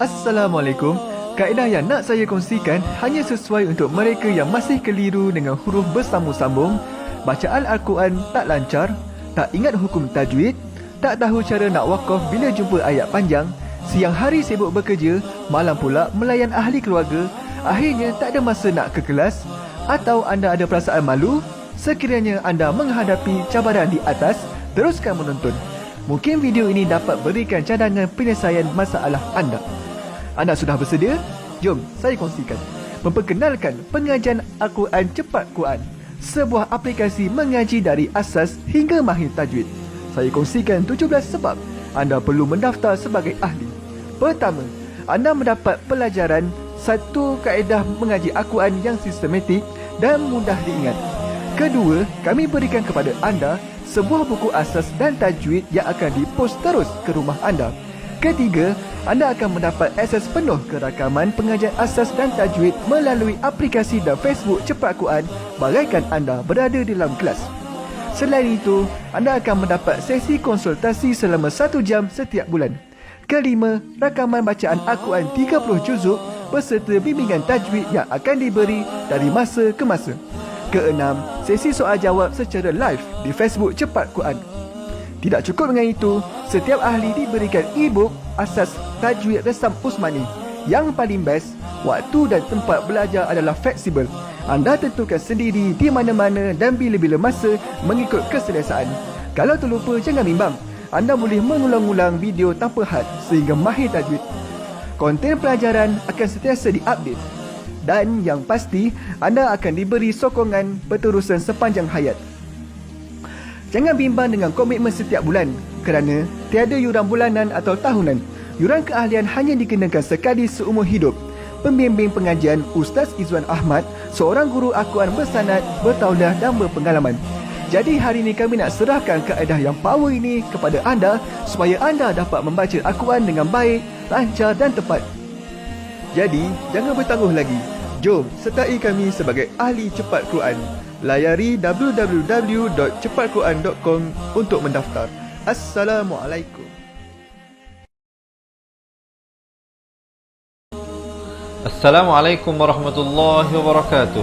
Assalamualaikum. Kaedah yang nak saya kongsikan hanya sesuai untuk mereka yang masih keliru dengan huruf bersambung-sambung, bacaan Al-Quran tak lancar, tak ingat hukum tajwid, tak tahu cara nak wakaf bila jumpa ayat panjang, siang hari sibuk bekerja, malam pula melayan ahli keluarga, akhirnya tak ada masa nak ke kelas, atau anda ada perasaan malu. Sekiranya anda menghadapi cabaran di atas, teruskan menonton. Mungkin video ini dapat berikan cadangan penyelesaian masalah anda. Anda sudah bersedia? Jom saya kongsikan. Memperkenalkan pengajian Al-Quran Cepat Quran, sebuah aplikasi mengaji dari asas hingga mahir tajwid. Saya kongsikan 17 sebab anda perlu mendaftar sebagai ahli. Pertama, anda mendapat pelajaran satu kaedah mengaji Al-Quran yang sistematik dan mudah diingat. Kedua, kami berikan kepada anda sebuah buku asas dan tajwid yang akan dipost terus ke rumah anda. Ketiga, anda akan mendapat akses penuh ke rakaman pengajian asas dan tajwid melalui aplikasi dan Facebook Cepat Quran bagaikan anda berada di dalam kelas. Selain itu, anda akan mendapat sesi konsultasi selama 1 jam setiap bulan. Kelima, rakaman bacaan Al-Quran 30 juzuk beserta bimbingan tajwid yang akan diberi dari masa ke masa. Keenam, sesi soal jawab secara live di Facebook Cepat Quran. Tidak cukup dengan itu, setiap ahli diberikan e-book asas tajwid resam Usmani. Yang paling best, waktu dan tempat belajar adalah fleksibel. Anda tentukan sendiri di mana-mana dan bila-bila masa mengikut keselesaan. Kalau terlupa, jangan bimbang. Anda boleh mengulang-ulang video tanpa had sehingga mahir tajwid. Konten pelajaran akan sentiasa diupdate. Dan yang pasti, anda akan diberi sokongan berterusan sepanjang hayat. Jangan bimbang dengan komitmen setiap bulan kerana tiada yuran bulanan atau tahunan. Yuran keahlian hanya dikenakan sekali seumur hidup. Pembimbing pengajian Ustaz Izwan Ahmad, seorang guru Al-Quran bersanad, bertauliah dan berpengalaman. Jadi hari ini kami nak serahkan kaedah yang power ini kepada anda supaya anda dapat membaca Al-Quran dengan baik, lancar dan tepat. Jadi, jangan bertangguh lagi. Jom sertai kami sebagai ahli Cepat Quran. Layari www.cepatquran.com untuk mendaftar. Assalamualaikum. Assalamualaikum warahmatullahi wabarakatuh.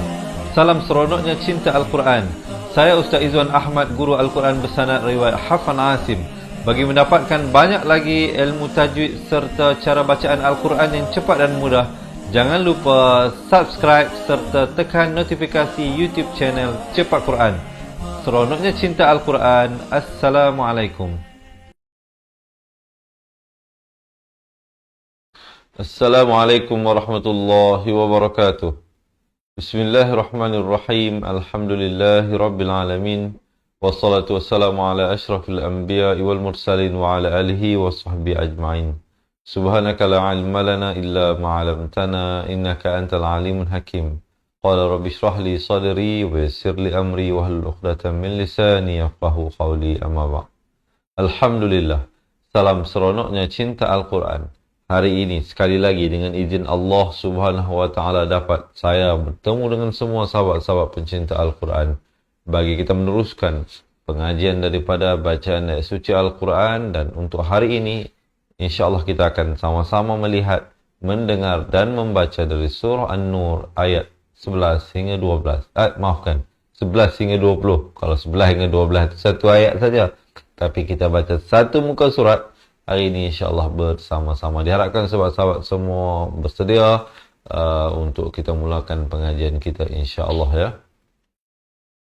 Salam seronoknya cinta Al-Quran. Saya Ustaz Izwan Ahmad, guru Al-Quran bersanad riwayat Hafan Asim. Bagi mendapatkan banyak lagi ilmu tajwid serta cara bacaan Al-Quran yang cepat dan mudah, jangan lupa subscribe serta tekan notifikasi YouTube channel Cepat Quran. Seronoknya cinta Al-Quran. Assalamualaikum. Assalamualaikum warahmatullahi wabarakatuh. Bismillahirrahmanirrahim. Alhamdulillahi rabbil alamin. Wassalatu wassalamu ala ashrafil anbiya wal mursalin wa ala alihi wa sahbihi ajma'in. Subhanaka la ilma lana illa ma 'allamtana innaka antal alimul hakim. Qala rabbi shrah li sadri wa yassir li amri wa hlul 'uqdatam min lisani yafqahu qawli, amma ba'd. Alhamdulillah. Salam seronoknya cinta Al-Quran. Hari ini sekali lagi dengan izin Allah Subhanahu wa taala dapat saya bertemu dengan semua sahabat-sahabat pencinta Al-Quran bagi kita meneruskan pengajian daripada bacaan ayat suci Al-Quran. Dan untuk hari ini, insya-Allah kita akan sama-sama melihat, mendengar dan membaca dari surah An-Nur ayat 11 hingga 12. 11 hingga 20. Kalau 11 hingga 12 itu satu ayat saja, tapi kita baca satu muka surat hari ini insya-Allah bersama-sama. Diharapkan sahabat-sahabat semua bersedia untuk kita mulakan pengajian kita insya-Allah ya.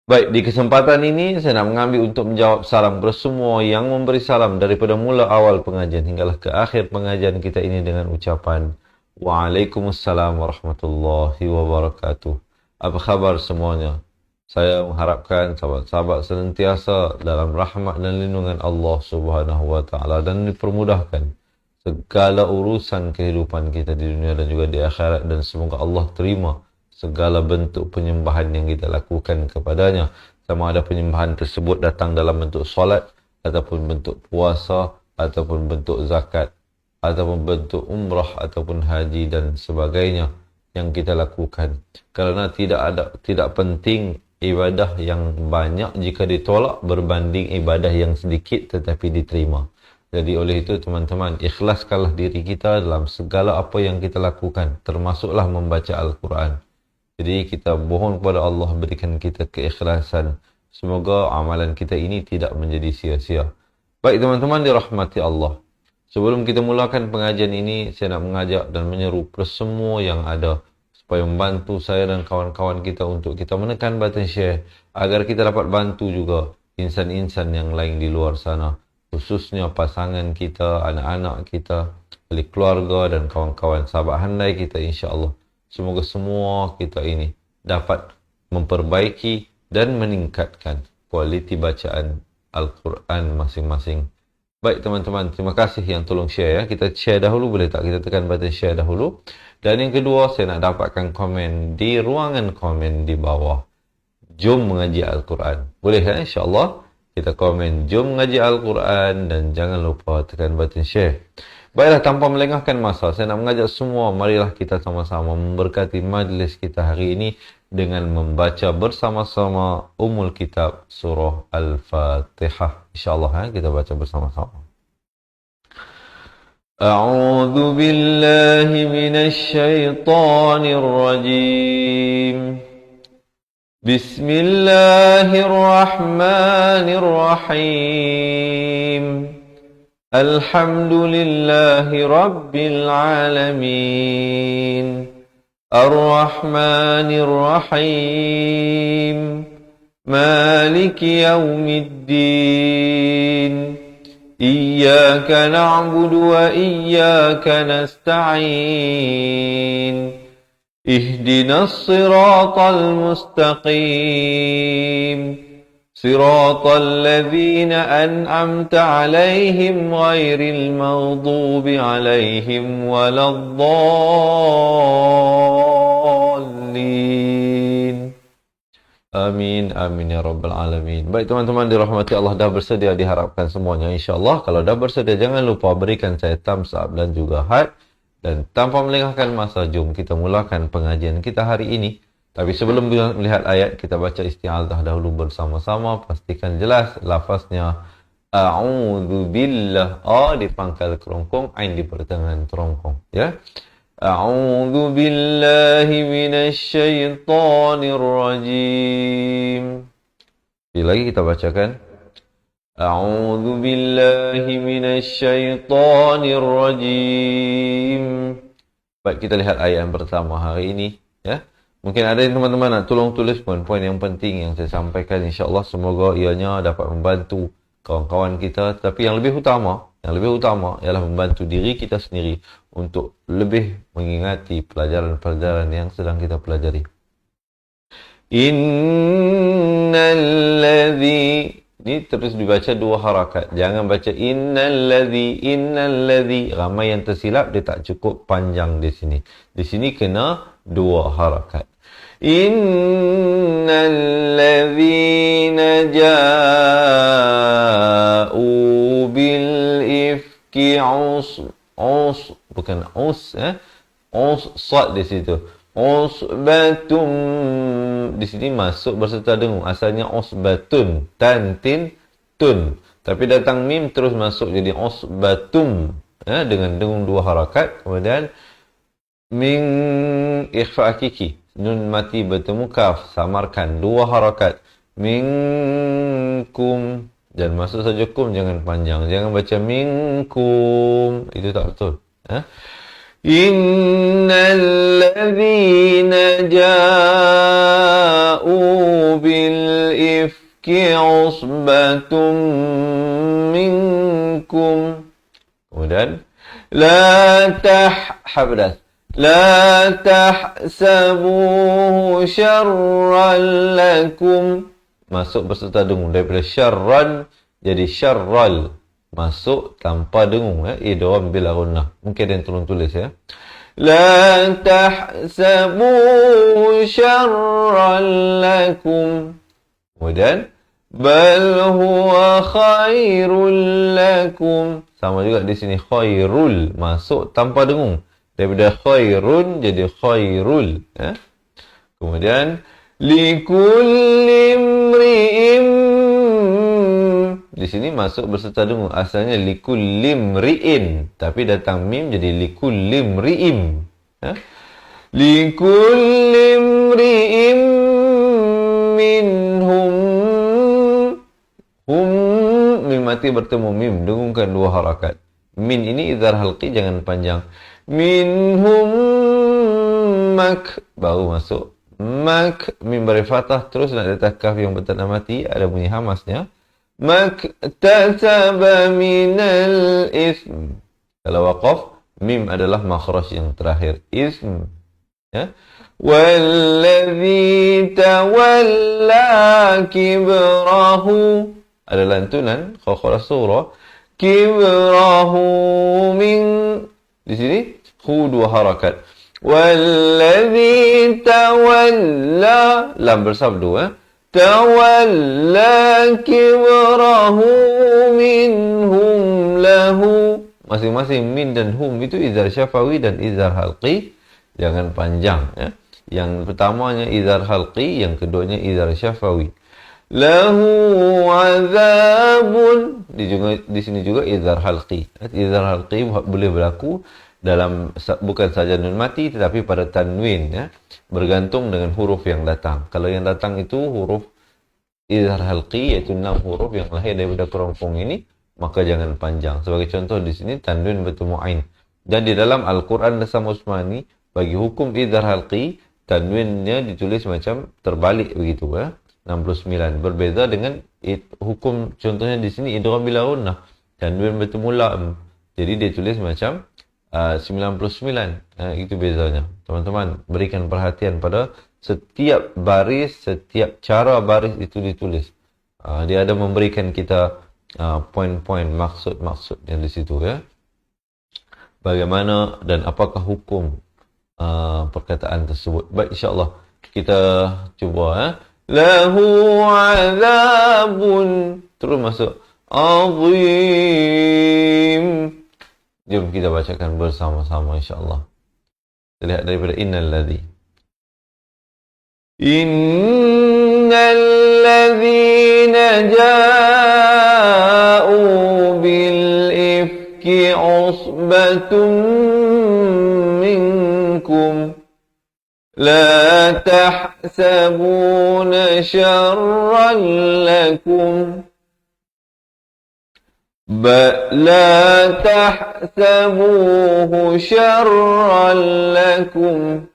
Baik, di kesempatan ini saya nak mengambil untuk menjawab salam kepada semua yang memberi salam daripada mula awal pengajian hinggalah ke akhir pengajian kita ini dengan ucapan Waalaikumsalam warahmatullahi wabarakatuh. Apa khabar semuanya? Saya mengharapkan sahabat-sahabat senantiasa dalam rahmat dan lindungan Allah Subhanahu wa taala dan dipermudahkan segala urusan kehidupan kita di dunia dan juga di akhirat, dan semoga Allah terima segala bentuk penyembahan yang kita lakukan kepadanya, sama ada penyembahan tersebut datang dalam bentuk solat, ataupun bentuk puasa, ataupun bentuk zakat, ataupun bentuk umrah, ataupun haji dan sebagainya yang kita lakukan. Kerana tidak penting ibadah yang banyak jika ditolak berbanding ibadah yang sedikit tetapi diterima. Jadi oleh itu teman-teman, ikhlaskanlah diri kita dalam segala apa yang kita lakukan, termasuklah membaca Al-Quran. Jadi kita mohon kepada Allah berikan kita keikhlasan. Semoga amalan kita ini tidak menjadi sia-sia. Baik teman-teman dirahmati Allah. Sebelum kita mulakan pengajian ini, saya nak mengajak dan menyeru kepada semua yang ada supaya membantu saya dan kawan-kawan kita untuk kita menekan button share agar kita dapat bantu juga insan-insan yang lain di luar sana, khususnya pasangan kita, anak-anak kita, ahli keluarga dan kawan-kawan sahabat handai kita, insya-Allah. Semoga semua kita ini dapat memperbaiki dan meningkatkan kualiti bacaan Al-Quran masing-masing. Baik teman-teman, terima kasih yang tolong share ya. Kita share dahulu, boleh tak? Kita tekan button share dahulu. Dan yang kedua, saya nak dapatkan komen di ruangan komen di bawah. Jom mengaji Al-Quran. Boleh ya, insya-Allah. Kita komen, jom mengaji Al-Quran dan jangan lupa tekan button share. Baiklah, tanpa melengahkan masa, saya nak mengajak semua, marilah kita sama-sama memberkati majlis kita hari ini dengan membaca bersama-sama Ummul Kitab Surah Al-Fatihah. InsyaAllah kita baca bersama-sama. A'udzu billahi minasy syaithanir rajim. Bismillahirrahmanirrahim. Alhamdulillahi rabbil alamin. Ar-Rahmanir Rahim. Maliki yaumiddin. Iyyaka na'budu wa iyyaka nasta'in. Ihdinas siratal mustaqim. Siratal ladzina an'amta 'alaihim ghairil maghdubi 'alaihim waladdallin. Amin, amin ya rabbal alamin. Baik teman-teman dirahmati Allah, dah bersedia diharapkan semuanya insya-Allah. Kalau dah bersedia jangan lupa berikan saya thumbs up dan juga heart. Dan tanpa melengahkan masa, jom kita mulakan pengajian kita hari ini. Tapi sebelum melihat ayat, kita baca isti'adzah dahulu bersama-sama. Pastikan jelas lafaznya. A'udzu billah. A di pangkal kerongkong, ain di pertengahan kerongkong. Ya. A'udzu billahi minasy syaithanir rajim. Sekali lagi kita bacakan. A'udzu billahi minasy syaithanir rajim. Baik, kita lihat ayat yang pertama hari ini, ya. Mungkin ada yang teman-teman nak tolong tulis poin-poin yang penting yang saya sampaikan, insya-Allah semoga ianya dapat membantu kawan-kawan kita. Tapi yang lebih utama ialah membantu diri kita sendiri untuk lebih mengingati pelajaran-pelajaran yang sedang kita pelajari. Innalladzi, ini terus dibaca dua harakat. Jangan baca innalladzi. Ramai yang tersilap, dia tak cukup panjang di sini. Di sini kena dua harakat. Innalladzina ja'u bil ifki bukan sad di situ. Usbatum di sini masuk berserta dengung. Asalnya usbatun, tantin tun. Tapi datang mim terus masuk jadi usbatum, ya, dengan dengung dua harakat. Kemudian min ikhfa hakiki, nun mati bertemu kaf, samarkan dua harakat. Minkum, dan masuk saja kum, jangan panjang. Jangan baca minkum, itu tak betul, ya. Innal ladzina ja'u bil ifki usbatum minkum. Kemudian la tahhabdas, la tahsabuhu syarran lakum. Masuk berserta dengung, daripada syarran jadi syarral. Masuk tanpa dengung, ya. Idgham bila gunnah. Mungkin ada yang tolong tulis, ya. La tahsabuhu syarran lakum. Kemudian bal huwa khairul lakum. Sama juga di sini khairul, masuk tanpa dengung. Daripada khairun jadi khairul, ya. Kemudian likulli imri'in di sini masuk berserta dengung. Asalnya likullim ri'in, tapi datang mim jadi likullim ri'im. Ya? Likullim ri'im minhum. Hum, mim mati bertemu mim, dengungkan 2 harakat. Min ini idhar halqi, jangan panjang. Minhum mak, baru masuk mak, mim beri fathah, terus nak letak kaf yang bertanda mati, ada bunyi hamasnya. Mak tasaba minal ism. Kalau waqaf, mim adalah makhraj yang terakhir, ism. Ya. Walladhi tawalla kibrahu, ada lantunan qalqalah surah. Kibrahu min, di sini hu 2 harakat. Walladhi tawalla, lam bersabdu, tawalla kibrahu minhum lahu. Masing-masing min dan hum itu izhar syafawi dan izhar halqi, jangan panjang, ya. Yang pertamanya izhar halqi, yang keduanya izhar syafawi. Lahu azabun, di sini juga izhar halqi. Izhar halqi boleh berlaku dalam, bukan saja nun mati tetapi pada tanwin, ya. Bergantung dengan huruf yang datang. Kalau yang datang itu huruf izhar halqi, yaitu 6 huruf yang lahir daripada kerompong ini, maka jangan panjang. Sebagai contoh di sini tanwin bertemu ain. Dan di dalam Al-Quran Dasam Usmani, bagi hukum izhar halqi, tanwinnya ditulis macam terbalik begitu, ya. 69. Berbeza dengan hukum contohnya di sini idgham bila gunnah, tanwin bertemu lam. Jadi dia tulis macam 99. Itu bezanya. Teman-teman berikan perhatian pada setiap baris, setiap cara baris itu ditulis. Dia ada memberikan kita poin-poin, maksud-maksud yang di situ, ya. Bagaimana dan apakah hukum perkataan tersebut. Baik, insya-Allah kita cuba, ya. Lahu azabun, terus masuk azim. Jom kita bacakan bersama-sama, insya-Allah. Kita lihat daripada innal ladzi. Innal ladzina ja'u bil ifki usbatun minkum la tahsabuna syarran lakum la tahsabuhu syarran lakum.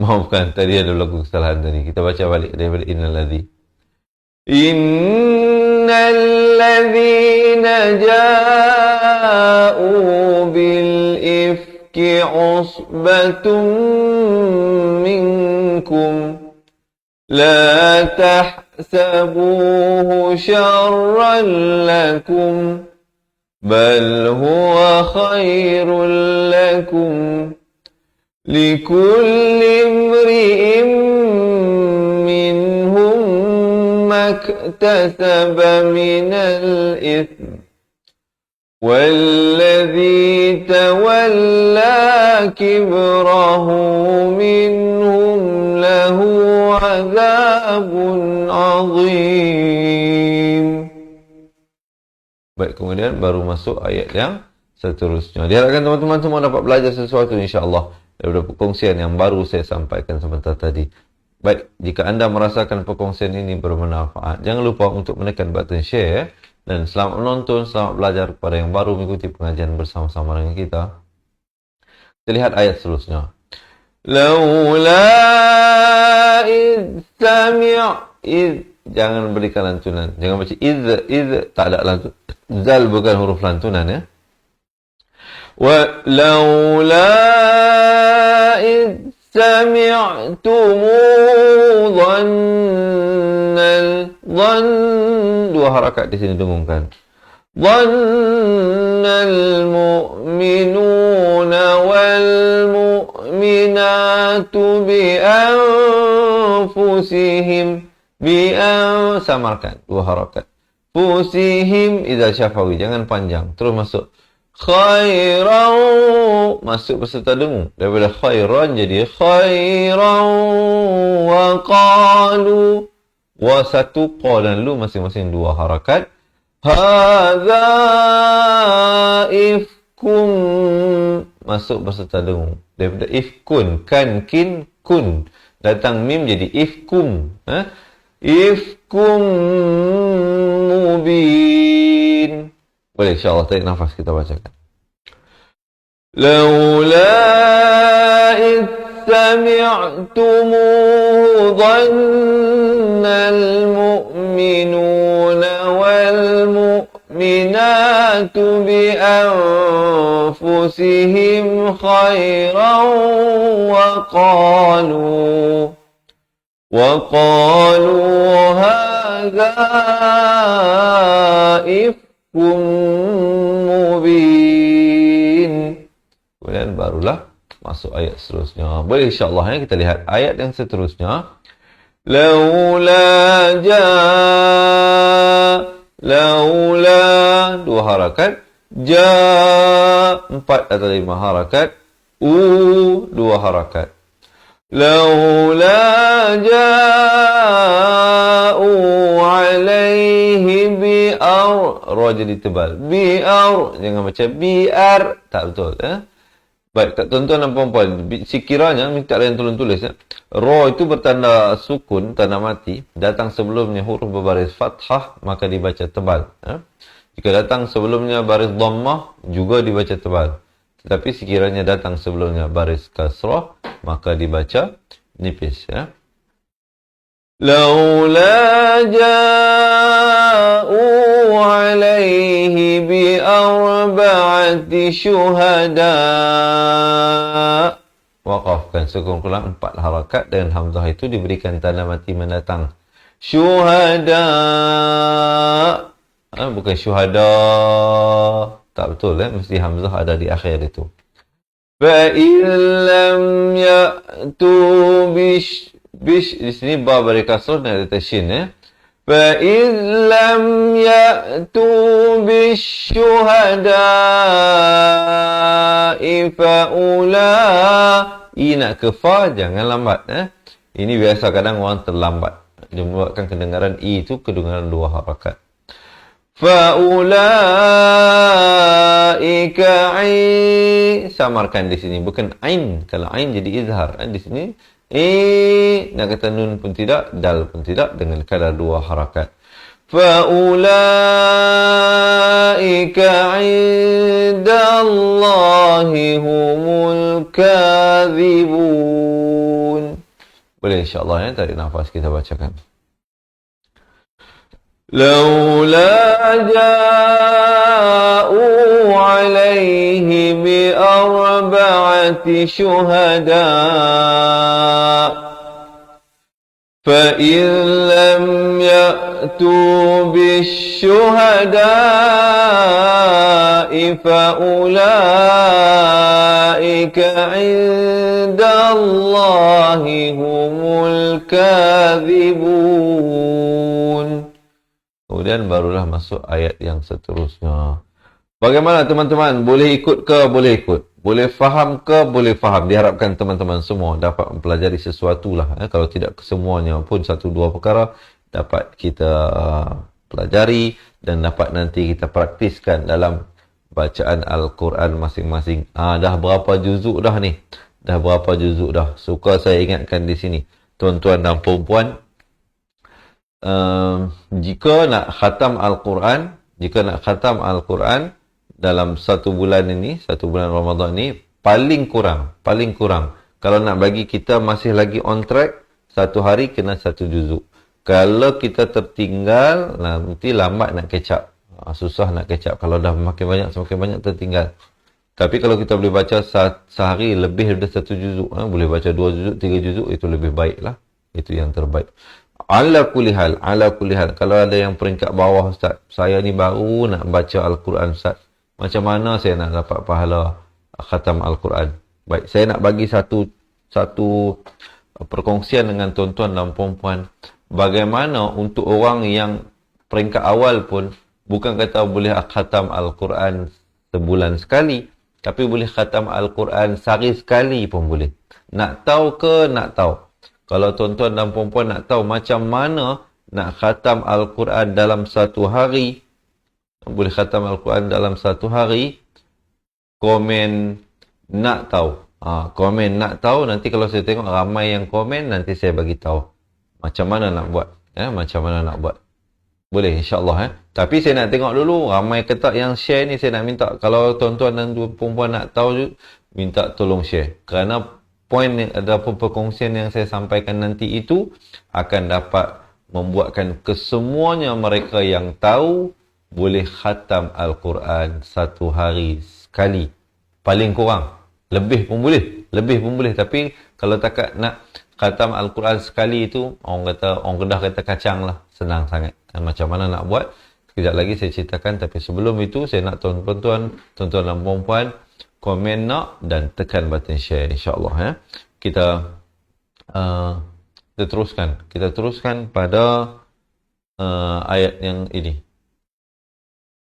Maafkan, tadi ada berlaku kesalahan tadi. Kita baca balik daripada innal ladzi. Innal ladzina ja'u bil ifki usbatun minkum la tahsabuhu syarran lakum bal huwa khairul lakum likulli imri'in minhum maktasaba minal itsm والذي تولى كبره منهم له عذاب عظيم. Baik, kemudian baru masuk ayat yang seterusnya. Diharapkan teman-teman semua dapat belajar sesuatu, insya-Allah, daripada perkongsian yang baru saya sampaikan sebentar tadi. Baik, jika anda merasakan perkongsian ini bermanfaat, jangan lupa untuk menekan button share. Dan selamat menonton, selamat belajar kepada yang baru mengikuti pengajian bersama-sama dengan kita. Kita lihat ayat seterusnya. Laula id sami' jangan berikan lantunan. Jangan baca id tak ada lantunan. Zal bukan huruf lantunan, ya. Wa laula id sami'tumu dhann 2 harakat di sini dengungkan. Dhannal mu'minuna wal mu'minatu bi anfusihim samarkan 2 harakat. Fusihim idza syafawi, jangan panjang. Terus masuk khairan, masuk beserta dengung. Daripada khairan jadi khairan wa qalu Wa satu qa dan lu masing-masing 2 harakat. Hadza ifkum, masuk berserta dengung. Daripada ifkun, kan, kin, kun. Datang mim jadi ifkum. Ifkum mubin. Boleh insyaAllah, tarik nafas kita bacakan. Laula istami'tumuhu dhannal mu'minuna wal mu'minatu bi anfusihim khairan wa qalu hadza ifkum mubin. Kemudian barulah masuk ayat seterusnya. Boleh insyaAllah ya, kita lihat ayat yang seterusnya. Laula dua harakat, empat atau 5 harakat, dua harakat. Laula ja'u alaihi bi'ar, ra jadi tebal, bi'ar, jangan baca bi'ar, tak betul Baik, tuan-tuan dan puan-puan, sekiranya, minta kalian tolong tulis ya. Ra itu bertanda sukun, tanda mati. Datang sebelumnya huruf berbaris fathah, maka dibaca tebal. Jika datang sebelumnya baris dhammah, juga dibaca tebal. Tetapi sekiranya datang sebelumnya baris kasrah, maka dibaca nipis. Laula ja'u alaihi bi arba'ati syuhada. Waqafkan sukun ulang 4 harakat dan hamzah itu diberikan tanda mati mendatang. Syuhada. Bukan syuhada. Tak betul mesti hamzah ada di akhir itu. Fa illam ya'tu bish di sini ba beri kasrah dan ada tasyin Fa illam ya'tu bisyuhada'i fa'ula. Nak ke fa, jangan lambat. Ini biasa kadang orang terlambat. Dia membuatkan kedengaran i itu kedengaran 2 harakat. Fa'ula'ika samarkan di sini. Bukan ain. Kalau ain jadi izhar. Di sini nak kata nun pun tidak, dal pun tidak, dengan kadar 2 harakat. Fa'ula'ika indallahi humul kadhibun. Boleh insyaAllah tarik nafas kita bacakan. Laula ja'u alaihi bi arba'ati syuhada. فَإِنْ لَمْ يَأْتُوا بِالشُّهَدَاءِ فَأُولَئِكَ عِنْدَ اللَّهِ هُمُ الْكَاذِبُونَ. Kemudian barulah masuk ayat yang seterusnya. Bagaimana teman-teman? Boleh ikut ke? Boleh ikut. Boleh faham ke? Boleh faham. Diharapkan teman-teman semua dapat mempelajari sesuatu lah. Kalau tidak semuanya pun 1-2 perkara dapat kita pelajari dan dapat nanti kita praktiskan dalam bacaan Al-Quran masing-masing. Dah berapa juzuk dah ni? Dah berapa juzuk dah? Suka saya ingatkan di sini. Tuan-tuan dan puan-puan, jika nak khatam Al-Quran, dalam 1 bulan ini, 1 bulan Ramadan ini, paling kurang. Kalau nak bagi kita masih lagi on track, 1 hari kena 1 juzuk. Kalau kita tertinggal, nanti lambat nak catch up. Susah nak catch up. Kalau dah semakin banyak tertinggal. Tapi kalau kita boleh baca sehari lebih daripada 1 juzuk, boleh baca 2 juzuk, 3 juzuk, itu lebih baik lah. Itu yang terbaik. Ala kulli hal. Kalau ada yang peringkat bawah, Ustaz, saya ni baru nak baca Al-Quran, Ustaz. Macam mana saya nak dapat pahala khatam Al-Quran? Baik, saya nak bagi satu perkongsian dengan tuan-tuan dan puan-puan. Bagaimana untuk orang yang peringkat awal pun, bukan kata boleh khatam Al-Quran sebulan sekali, tapi boleh khatam Al-Quran sehari sekali pun boleh. Nak tahu ke? Nak tahu. Kalau tuan-tuan dan puan-puan nak tahu macam mana nak khatam Al-Quran dalam satu hari, boleh khatam Al-Quran dalam satu hari, komen nak tahu. Komen nak tahu, nanti kalau saya tengok ramai yang komen, nanti saya bagi tahu macam mana nak buat. Macam mana nak buat. Boleh insyaAllah. Tapi saya nak tengok dulu ramai ke tak yang share ni. Saya nak minta, kalau tuan-tuan dan perempuan nak tahu, minta tolong share. Kerana poin ataupun perkongsian yang saya sampaikan nanti itu akan dapat membuatkan kesemuanya mereka yang tahu boleh khatam Al-Quran satu hari sekali. Paling kurang. Lebih pun boleh. Tapi kalau takat nak khatam Al-Quran sekali itu, orang Kedah kata kacang lah. Senang sangat. Macam mana nak buat? Sekejap lagi saya ceritakan. Tapi sebelum itu, saya nak tuan-tuan dan perempuan komen nak dan tekan button share, insyaAllah. Kita teruskan pada ayat yang ini.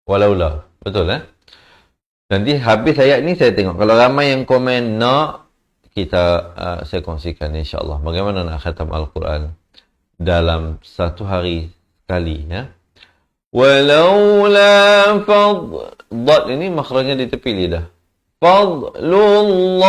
Walaulah. Betul Nanti habis ayat ni saya tengok. Kalau ramai yang komen nak, saya kongsikan insyaAllah. Bagaimana nak khatam Al-Quran dalam satu hari sekali. Walaula dad ini makhrajnya di tepi lidah. Fadlullah.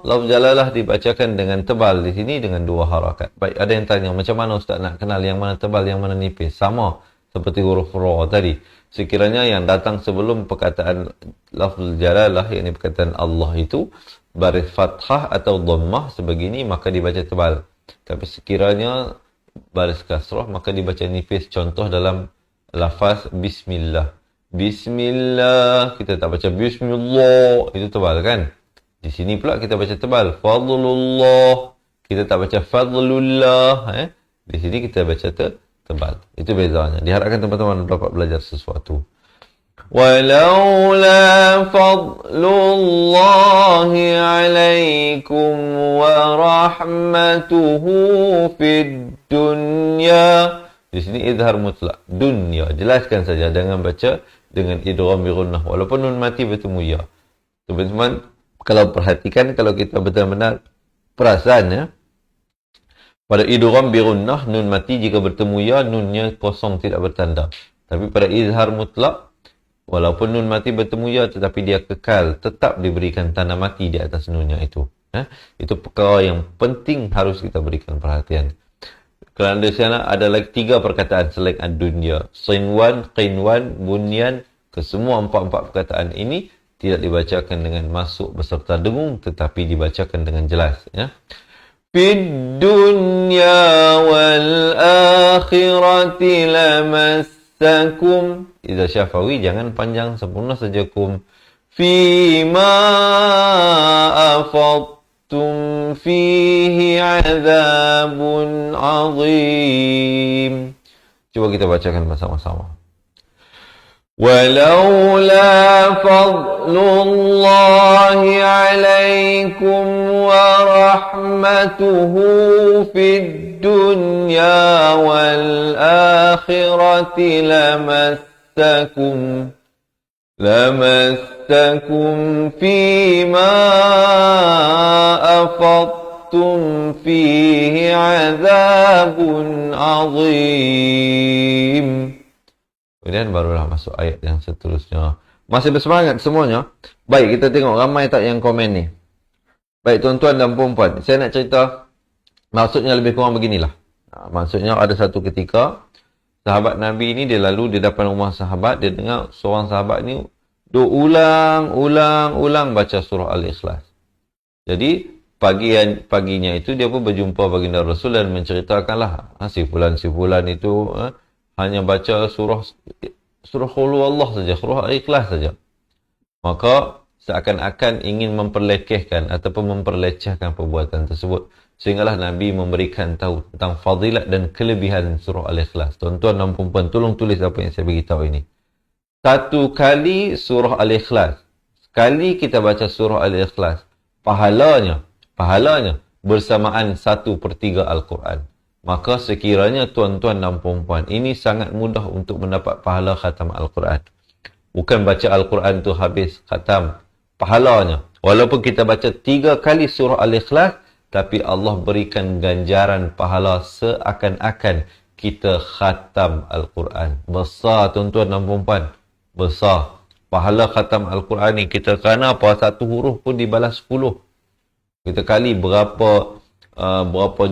Lafz jalalah dibacakan dengan tebal di sini dengan dua harakat. Baik, ada yang tanya, macam mana Ustaz nak kenal yang mana tebal, yang mana nipis? Sama seperti huruf ra tadi. Sekiranya yang datang sebelum perkataan lafz jalalah, yakni perkataan Allah itu, baris fathah atau dhammah sebegini, maka dibaca tebal. Tapi sekiranya baris kasrah, maka dibaca nipis. Contoh dalam lafaz Bismillah. Bismillah, kita tak baca Bismillah, itu tebal kan? Di sini pula kita baca tebal. Fadlullah, kita tak baca Fadlullah. Di sini kita baca tebal. Itu bezanya. Diharapkan teman-teman dapat belajar sesuatu. Walaula fadlullahi alaikum wa rahmatuhu fid dunya. Di sini izhar mutlak. Dunya. Jelaskan saja dengan baca dengan idgham bi gunnah. Walaupun nun mati bertemu ya. Teman-teman, kalau perhatikan, kalau kita benar-benar perasan pada idgham bi gunnah, nun mati jika bertemu ya, nunnya kosong tidak bertanda. Tapi pada izhar mutlak, walaupun nun mati bertemu ya, tetapi dia kekal, tetap diberikan tanda mati di atas nunnya itu. Itu perkara yang penting harus kita berikan perhatian. Kerana di sana ada lagi 3 perkataan selain ad-dunya. Sinwan, qinwan, bunyan. Kesemua 4 perkataan ini tidak dibacakan dengan masuk beserta dengung, tetapi dibacakan dengan jelas. Fid dunya wal akhirati lamassakum. Idza syafawi, jangan panjang, sempurna saja kum. Fima afadtum fihi azabun azim. Cuba kita bacakan bersama-sama. Walaula fadlullahi alaikum wa rahmatuhu fid dunya wal akhirati lamassakum فيما أفضتم فيه عذاب عظيم. Kemudian barulah masuk ayat yang seterusnya. Masih bersemangat semuanya? Baik, kita tengok ramai tak yang komen ni. Baik tuan-tuan dan puan-puan, saya nak cerita maksudnya lebih kurang beginilah. Maksudnya ada satu ketika sahabat Nabi ini dia lalu di depan rumah sahabat, dia dengar seorang sahabat ni ulang baca surah Al-Ikhlas. Jadi paginya itu dia pun berjumpa baginda Rasul dan menceritakanlah si fulan itu hanya baca surah Qul Allah saja, surah Al-Ikhlas saja. Maka seakan-akan ingin memperlekehkan ataupun memperlecehkan perbuatan tersebut. Sehinggalah Nabi memberikan tahu tentang fadilat dan kelebihan surah Al-Ikhlas. Tuan-tuan dan puan-puan, tolong tulis apa yang saya beritahu ini. 1 kali surah Al-Ikhlas. Sekali kita baca surah Al-Ikhlas. Pahalanya bersamaan 1/3 Al-Quran. Maka sekiranya tuan-tuan dan puan-puan, ini sangat mudah untuk mendapat pahala khatam Al-Quran. Bukan baca Al-Quran tu habis khatam. Pahalanya. Walaupun kita baca 3 kali surah Al-Ikhlas, tapi Allah berikan ganjaran pahala seakan-akan kita khatam Al-Quran. Besar tuan-tuan dan puan-puan. Besar. Pahala khatam Al-Quran ni kita, kerana apa? Satu huruf pun dibalas 10. Kita kali berapa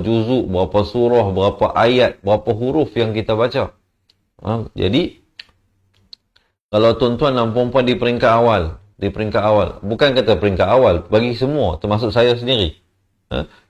juzuk, berapa surah, berapa ayat, berapa huruf yang kita baca. Jadi kalau tuan-tuan dan puan-puan di peringkat awal, bukan kata peringkat awal, bagi semua, termasuk saya sendiri,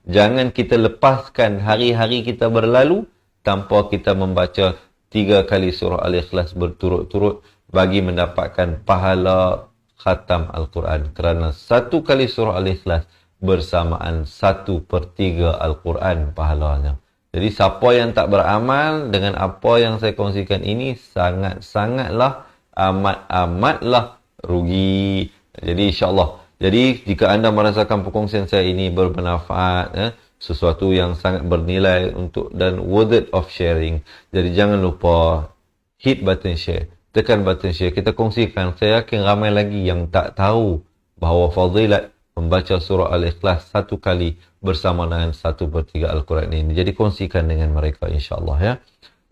jangan kita lepaskan hari-hari kita berlalu tanpa kita membaca 3 kali surah Al-Ikhlas berturut-turut bagi mendapatkan pahala khatam Al-Quran. Kerana 1 kali surah Al-Ikhlas bersamaan 1/3 Al-Quran pahalanya. Jadi siapa yang tak beramal dengan apa yang saya kongsikan ini, sangat-sangatlah, amat-amatlah rugi. Jadi insyaAllah. Jadi jika anda merasakan perkongsian saya ini bermanfaat, sesuatu yang sangat bernilai untuk dan worth it of sharing, jadi jangan lupa hit button share, tekan button share, kita kongsikan. Saya yakin ramai lagi yang tak tahu bahawa fadilat membaca surah Al-Ikhlas 1 kali bersama dengan 1/3 Al-Quran ini. Jadi kongsikan dengan mereka insyaAllah ya.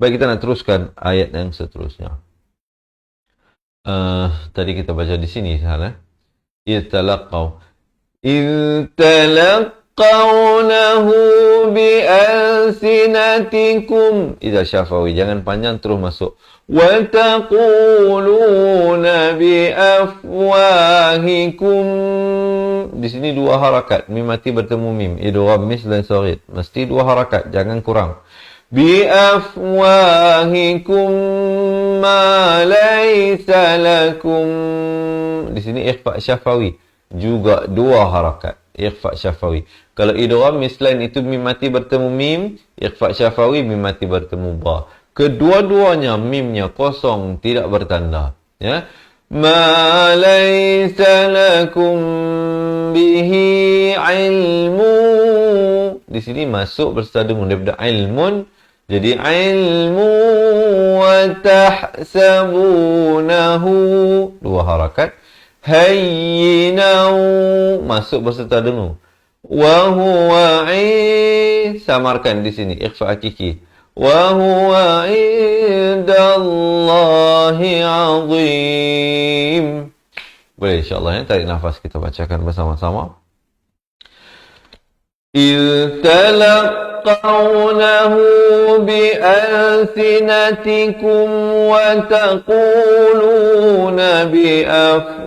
Baik, kita nak teruskan ayat yang seterusnya. Tadi kita baca di sini sana. Talaqawnahu bi'alsinatikum. Idza syafawi, jangan panjang, terus masuk. Wa taquluna bi'afwahikum. Di sini 2 harakat, mim mati bertemu mim, idgham mis dan saghir. Mesti 2 harakat, jangan kurang. Bi'afwahikum ma laysa lakum. Di sini ikhfa syafawi, juga 2 harakat, ikhfa syafawi. Kalau idgham mislain itu mim mati bertemu mim, ikhfa syafawi mim mati bertemu ba. Kedua-duanya mimnya kosong, tidak bertanda, ya. Ma laysa lakum bihi ilmu. Di sini masuk berserta dengan daripada ilmun, jadi ilmu wa tahsabunahu, 2 harakat. Hayyinau, masuk berserta dengan wa huwa samarkan di sini ikhfa hakiki. Wa huwa indallahi azim. Boleh insyaAllah ya, tarik nafas, kita bacakan bersama-sama. إِذْ تَلَقَّوْنَهُ بِأَلْسِنَتِكُمْ وَتَقُولُونَ بِأَفْوَاهِكُمْ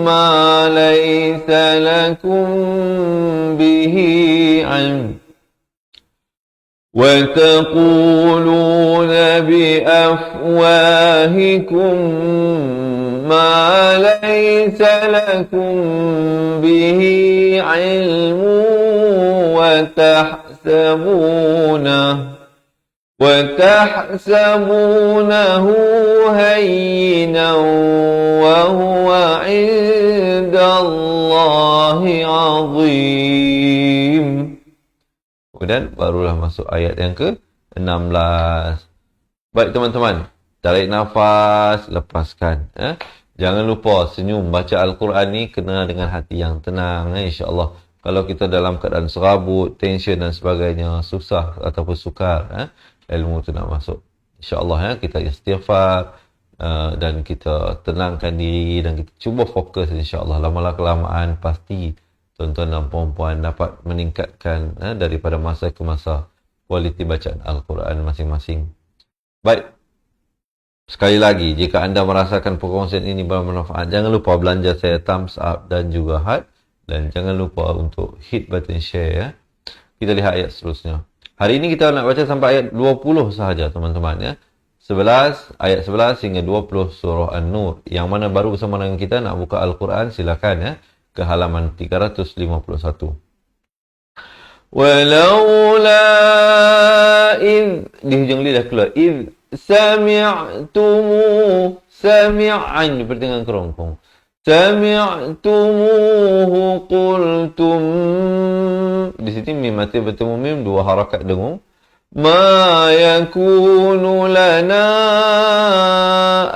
مَا لَيْسَ لَكُمْ بِهِ عِلْمٌ وَتَقُولُونَ بِأَفْوَاهِكُمْ مَا لَيْسَ لَكُمْ بِهِ عِلْمٌ وَتَحْسَبُونَهُ هَيِّنًا وَهُوَ عِندَ اللَّهِ عَظِيمٌ. Kemudian barulah masuk ayat yang ke-16. Baik teman-teman, tarik nafas, lepaskan. Jangan lupa senyum. Baca Al-Quran ni kena dengan hati yang tenang. InsyaAllah. Kalau kita dalam keadaan serabut, tension dan sebagainya, susah ataupun sukar, ilmu tu nak masuk. InsyaAllah kita istighfar dan kita tenangkan diri dan kita cuba fokus insyaAllah. Lama-lama kelamaan pasti tuan-tuan dan puan-puan dapat meningkatkan daripada masa ke masa kualiti bacaan Al-Quran masing-masing. Baik. Sekali lagi, jika anda merasakan perkongsian ini bermanfaat, jangan lupa belanja saya thumbs up dan juga heart. Dan jangan lupa untuk hit button share ya. Kita lihat ayat seterusnya. Hari ini kita nak baca sampai ayat 20 sahaja teman-teman ya. 11, ayat 11 hingga 20 surah An-Nur. Yang mana baru bersama dengan kita nak buka Al-Quran, silakan ya. Ke halaman 351. Walaula di hujung lidah keluar sami'tumu, sami'an di pertengahan kerongkong. Sami'tumuhu qultum. Di sini mim mati bertemu mim, 2 harakat dengung. Ma yakunu lana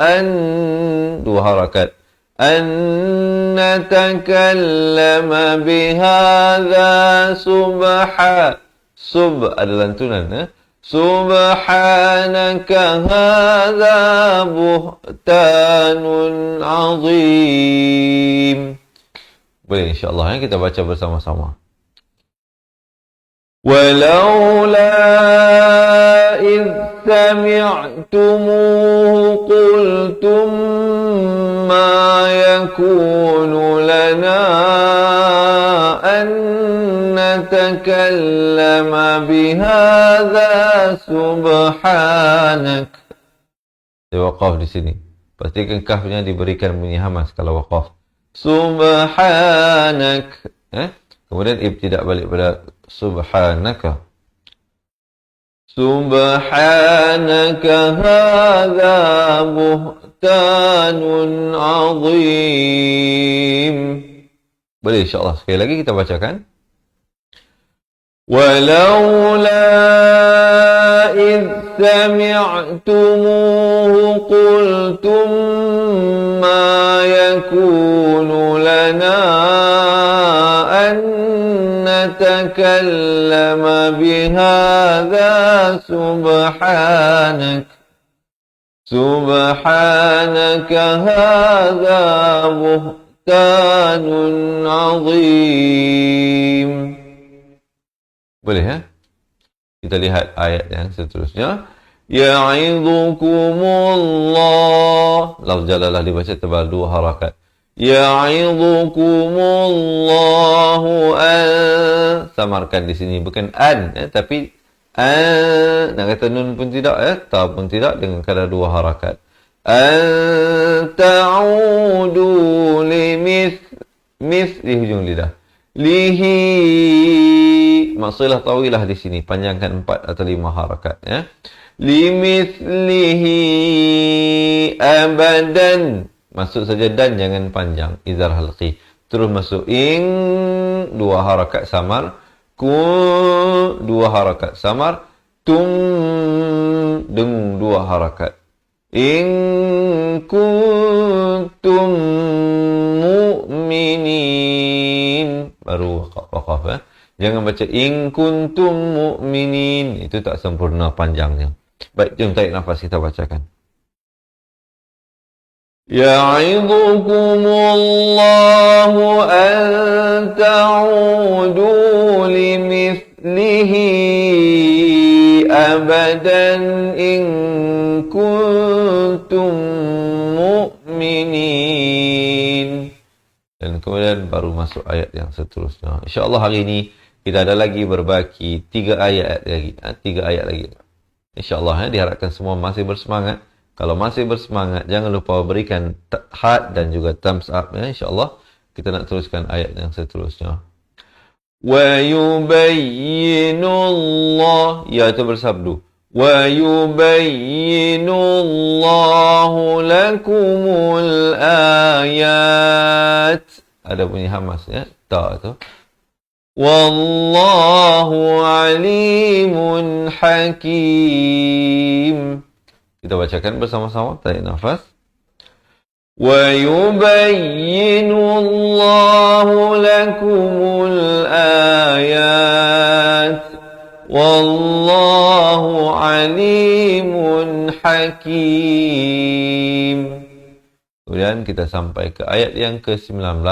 an, 2 harakat. An natakallama bihadza subha. Sub ada lantunan. Subhanaka hadza buhtanun azim. Boleh insya-Allah kita baca bersama-sama. ولولا إذ سمعتموه قلتم ما يكون لنا أن نتكلم بهذا سبحانك. Saya waqaf di sini. Pastikan kafnya diberikan bunyi hamas kalau waqaf. Subhanak. Kemudian ibtidak balik pada subhanaka. Subhanaka hadza buhtanun azim. Boleh insya-Allah sekali lagi kita bacakan. Walaula إذ سمعتموه قلتم ما يكون لنا أن نتكلم بهذا سبحانك هذا بهتان عظيم. Boleh ya? Kita lihat ayat yang seterusnya. Ya'idhukumullah. Lafz jalalah dibaca tebal 2 harakat. Ya'idhukumullahu an. Samarkan di sini bukan an tapi an. Nak kata nun pun tidak ta pun tidak dengan kadar 2 harakat. An ta'udu limith di hujung lidah. Maksudlah tawilah di sini, panjangkan 4 atau 5 harakat ya. Limithlihi abadan. Masuk saja dan jangan panjang, izhar halqi. Terus masuk ing 2 harakat samar, ku 2 harakat samar, tum dengung 2 harakat. In kuntum mu'minin. Baru waqaf ya. Jangan baca in kuntum mu'minin. Itu tak sempurna panjangnya. Baik, jom tarik nafas kita bacakan. Ya'idhukumullahu an ta'udu limithlihi abadan in kuntum mu'minin. Dan kemudian baru masuk ayat yang seterusnya. InsyaAllah hari ini kita ada lagi berbaki 3 ayat lagi. 3 ayat lagi. InsyaAllah diharapkan semua masih bersemangat. Kalau masih bersemangat, jangan lupa berikan heart dan juga thumbs up. InsyaAllah kita nak teruskan ayat yang seterusnya. Wa yubayyinullah. Ya, itu bersabdu. Wa yubayyinullahu lakumul ayat. Ada bunyi hamas ya. Ta tu. Wallahu alimun hakim. Kita bacakan bersama-sama. Tarik nafas. Wa yubayyinullahu lakumul ayat. Wallahu alimun hakim. Kemudian kita sampai ke ayat yang ke-19.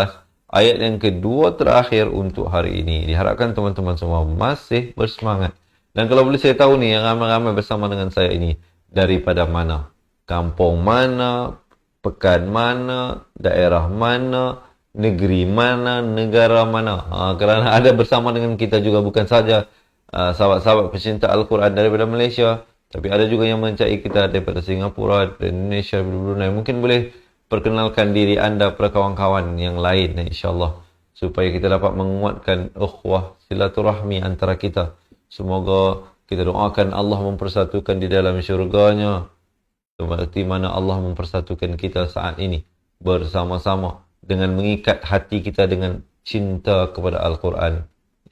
Ayat yang kedua terakhir untuk hari ini. Diharapkan teman-teman semua masih bersemangat. Dan kalau boleh saya tahu nih, yang ramai-ramai bersama dengan saya ini, daripada mana? Kampung mana? Pekan mana? Daerah mana? Negeri mana? Negara mana? Kerana ada bersama dengan kita juga bukan saja sahabat-sahabat pecinta Al-Quran daripada Malaysia, tapi ada juga yang mencari kita daripada Singapura, dari Indonesia, dari Brunei. Mungkin boleh perkenalkan diri anda pada kawan-kawan yang lain insyaAllah, supaya kita dapat menguatkan ukhuwah silaturahmi antara kita. Semoga kita doakan Allah mempersatukan di dalam syurganya, seperti mana Allah mempersatukan kita saat ini bersama-sama dengan mengikat hati kita dengan cinta kepada Al-Quran.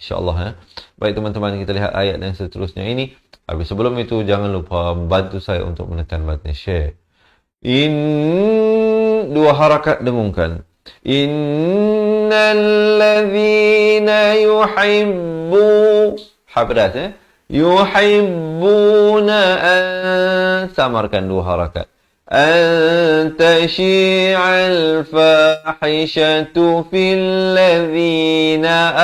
InsyaAllah ya. Baik teman-teman, kita lihat ayat yang seterusnya ini. Habis sebelum itu, jangan lupa membantu saya untuk menekan button share. 2 harakat dengungkan. Innal ladhina yuhibbu Habras yuhibbuna an, samarkan 2 harakat. An tashi'al fahishatu fil ladzina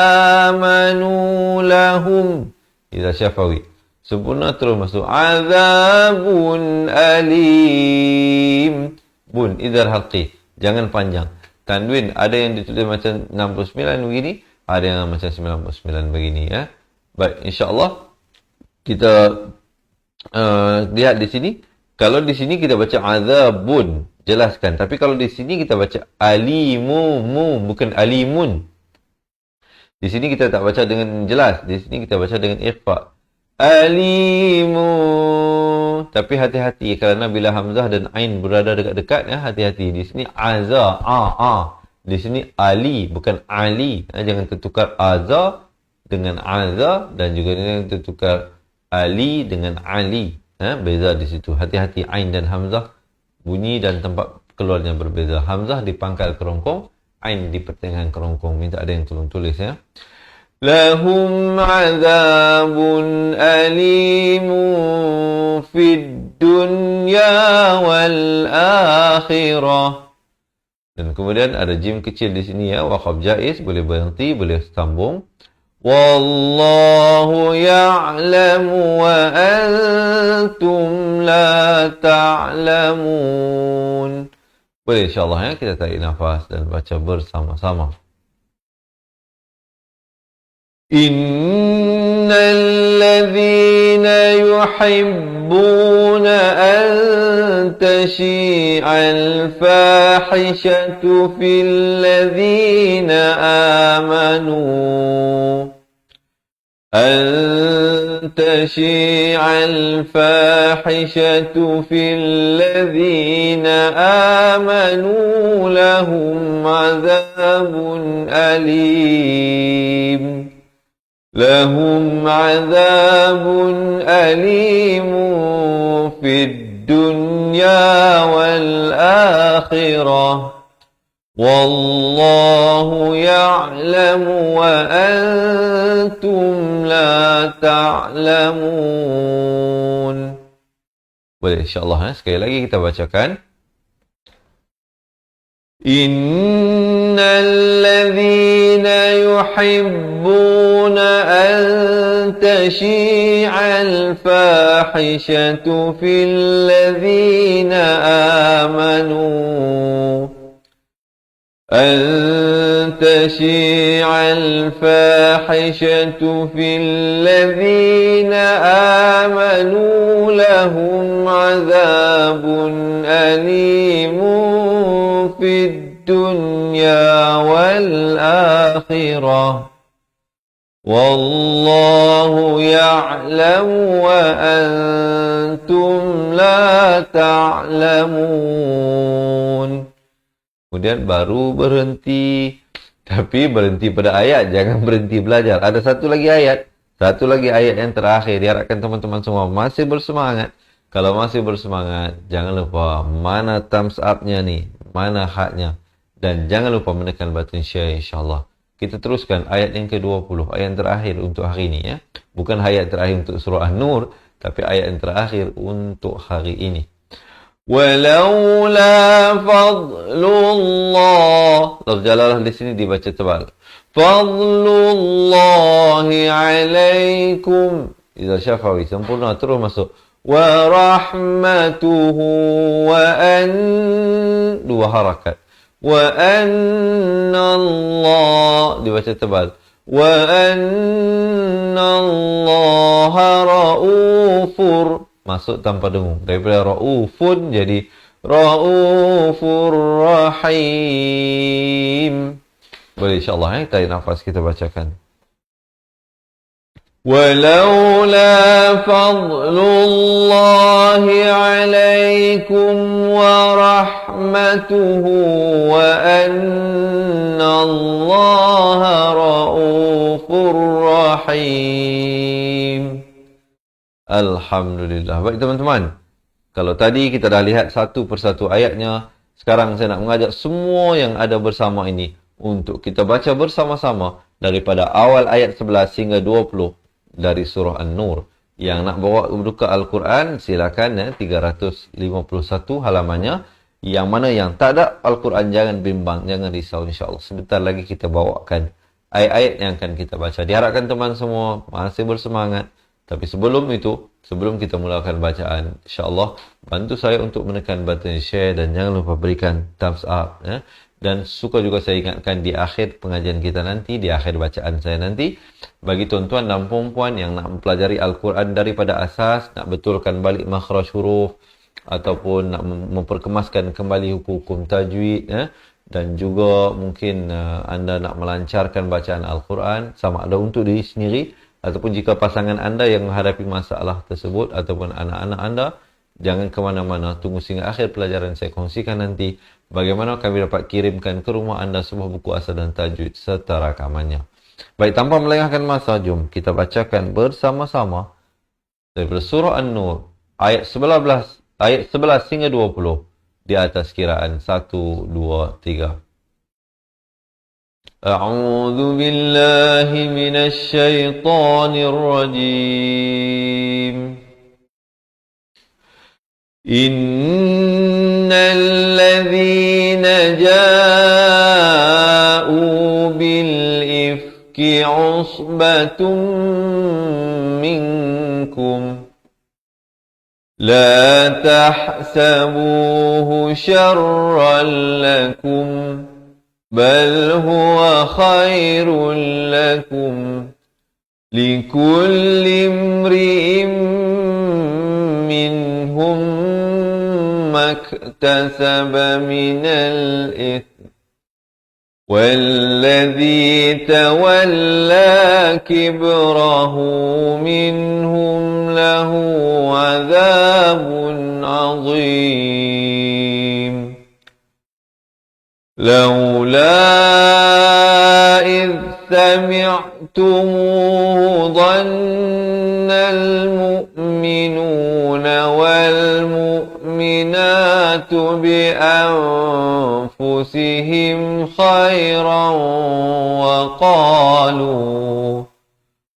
amanu lahum. Idza syafawi. Sempurna terus masuk. Azabun alim. Bun, idhar halqi. Jangan panjang. Tanwin, ada yang ditulis macam 69 begini, ada yang macam 99 begini ya. Baik, insya-Allah kita lihat di sini. Kalau di sini kita baca azabun, jelaskan. Tapi kalau di sini kita baca alimu, bukan alimun. Di sini kita tak baca dengan jelas. Di sini kita baca dengan ikhfa. Alimu. Tapi hati-hati kerana bila hamzah dan ain berada dekat-dekat ya, hati-hati. Di sini aza, Di sini ali, bukan ali. Jangan tertukar aza dengan aza dan juga jangan tertukar ali dengan ali. Beza di situ. Hati-hati, ain dan hamzah bunyi dan tempat keluarnya berbeza. Hamzah di pangkal kerongkong, ain di pertengahan kerongkong. Minta ada yang tolong tulis ya. Lahum azabun alimu fid dunya wal akhirah. Dan kemudian ada jim kecil di sini ya, waqaf jaiz, boleh berhenti, boleh sambung. Wallahu ya'lamu wa antum la ta'lamun. Boleh insyaAllah ya, kita tarik nafas dan baca bersama-sama. Innal ladzina yuhibbuna an tashi'al fahishatu fil ladzina amanu أن تشيع الفاحشة في الذين آمنوا لهم عذاب أليم لهم عذاب أليم في الدنيا والآخرة والله يعلم وأنتم لا تعلمون. Boleh insyaAllah sekali lagi kita bacakan. Innal ladzina yuhibbuna an tashi'al fahishatu fil ladzina amanu أن تشيع الفاحشة في الذين آمنوا لهم عذاب أليم في الدنيا والآخرة والله يعلم وأنتم لا تعلمون. Kemudian baru berhenti. Tapi berhenti pada ayat, jangan berhenti belajar. Ada satu lagi ayat yang terakhir. Diharapkan teman-teman semua masih bersemangat. Kalau masih bersemangat, jangan lupa mana thumbs up-nya nih, mana haknya. Dan jangan lupa menekan button share insyaAllah. Kita teruskan ayat yang ke-20, ayat yang terakhir untuk hari ini ya. Bukan ayat terakhir untuk surah An-Nur, tapi ayat yang terakhir untuk hari ini. Walaula fadlullah. Lafaz jalalah di sini dibaca tebal. Fadlullahi alaikum. Idza syafawi sempurna terus masuk. Wa rahmatuhu wa an, 2 harakat. Wa anna Allah dibaca tebal. Wa anna Allah raufur, masuk tanpa dengung. Daripada ra'ufun jadi ra'ufur rahim. Boleh insyaAllah ya, tarik nafas kita bacakan. Walaula fadlullahi alaikum wa rahmatuhu wa anna allaha ra'ufur rahim. Alhamdulillah. Baik teman-teman, kalau tadi kita dah lihat satu persatu ayatnya, sekarang saya nak mengajak semua yang ada bersama ini untuk kita baca bersama-sama daripada awal ayat 11 hingga 20. dari surah An-Nur. Yang nak bawa buka Al-Quran, silakan ya, 351 halamannya. Yang mana yang tak ada Al-Quran, jangan bimbang, jangan risau, insyaAllah. Sebentar lagi kita bawakan ayat-ayat yang akan kita baca. Diharapkan teman semua masih bersemangat. Tapi sebelum itu, sebelum kita mulakan bacaan, insyaAllah bantu saya untuk menekan button share dan jangan lupa berikan thumbs up. Ya. Dan suka juga saya ingatkan di akhir pengajian kita nanti, di akhir bacaan saya nanti, bagi tuan-tuan dan puan-puan yang nak mempelajari Al-Quran daripada asas, nak betulkan balik makhraj huruf, ataupun nak memperkemaskan kembali hukum-hukum tajwid, ya, dan juga mungkin anda nak melancarkan bacaan Al-Quran, sama ada untuk diri sendiri, ataupun jika pasangan anda yang menghadapi masalah tersebut, ataupun anak-anak anda, jangan ke mana-mana, tunggu sehingga akhir pelajaran saya kongsikan nanti bagaimana kami dapat kirimkan ke rumah anda sebuah buku asal dan tajwid serta rakamannya. Baik, tanpa melengahkan masa, jom kita bacakan bersama-sama daripada surah An-Nur ayat 11 hingga 20 di atas kiraan 1, 2, 3. A'udzu billahi minasy syaithanir rajim. Innal ladzina ja'u bil ifki usbatun minkum la tahsabuhu syarran lakum bal huwa khairul lakum likulli imri'in minhum maktasaba minal itsm والذي تولى كبره منهم له عذاب عظيم لولا إذ سمعتموه ظن المؤمنون والمؤمنات بأنفسهم خيرا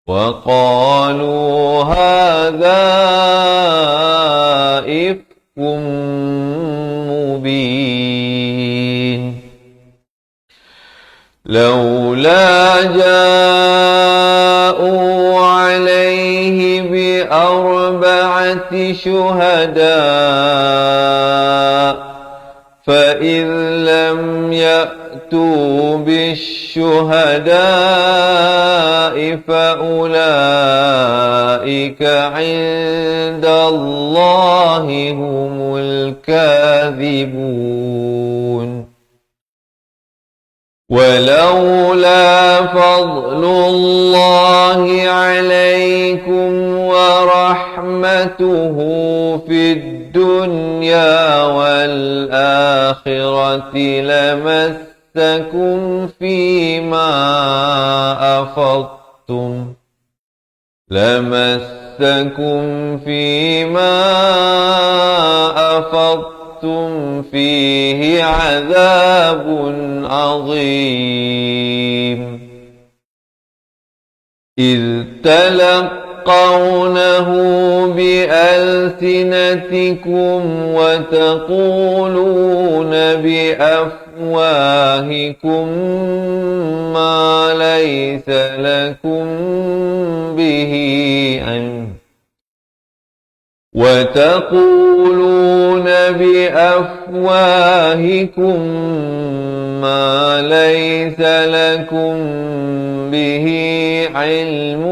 وقالوا هذا إفك مبين لولا جاءوا عليه بأربعة شهداء فإذ لم يأتوا بالشهداء فأولئك عند الله هم الكاذبون ولولا فضل الله عليكم ورحمته في الدنيا والآخرة لمسكم فيما أفضتم فيه عذاب عظيم إذ تلقونه بألسنتكم وتقولون بأفواهكم ما ليس لكم به علم وتقولون بأفواهكم ما ليس لكم به علم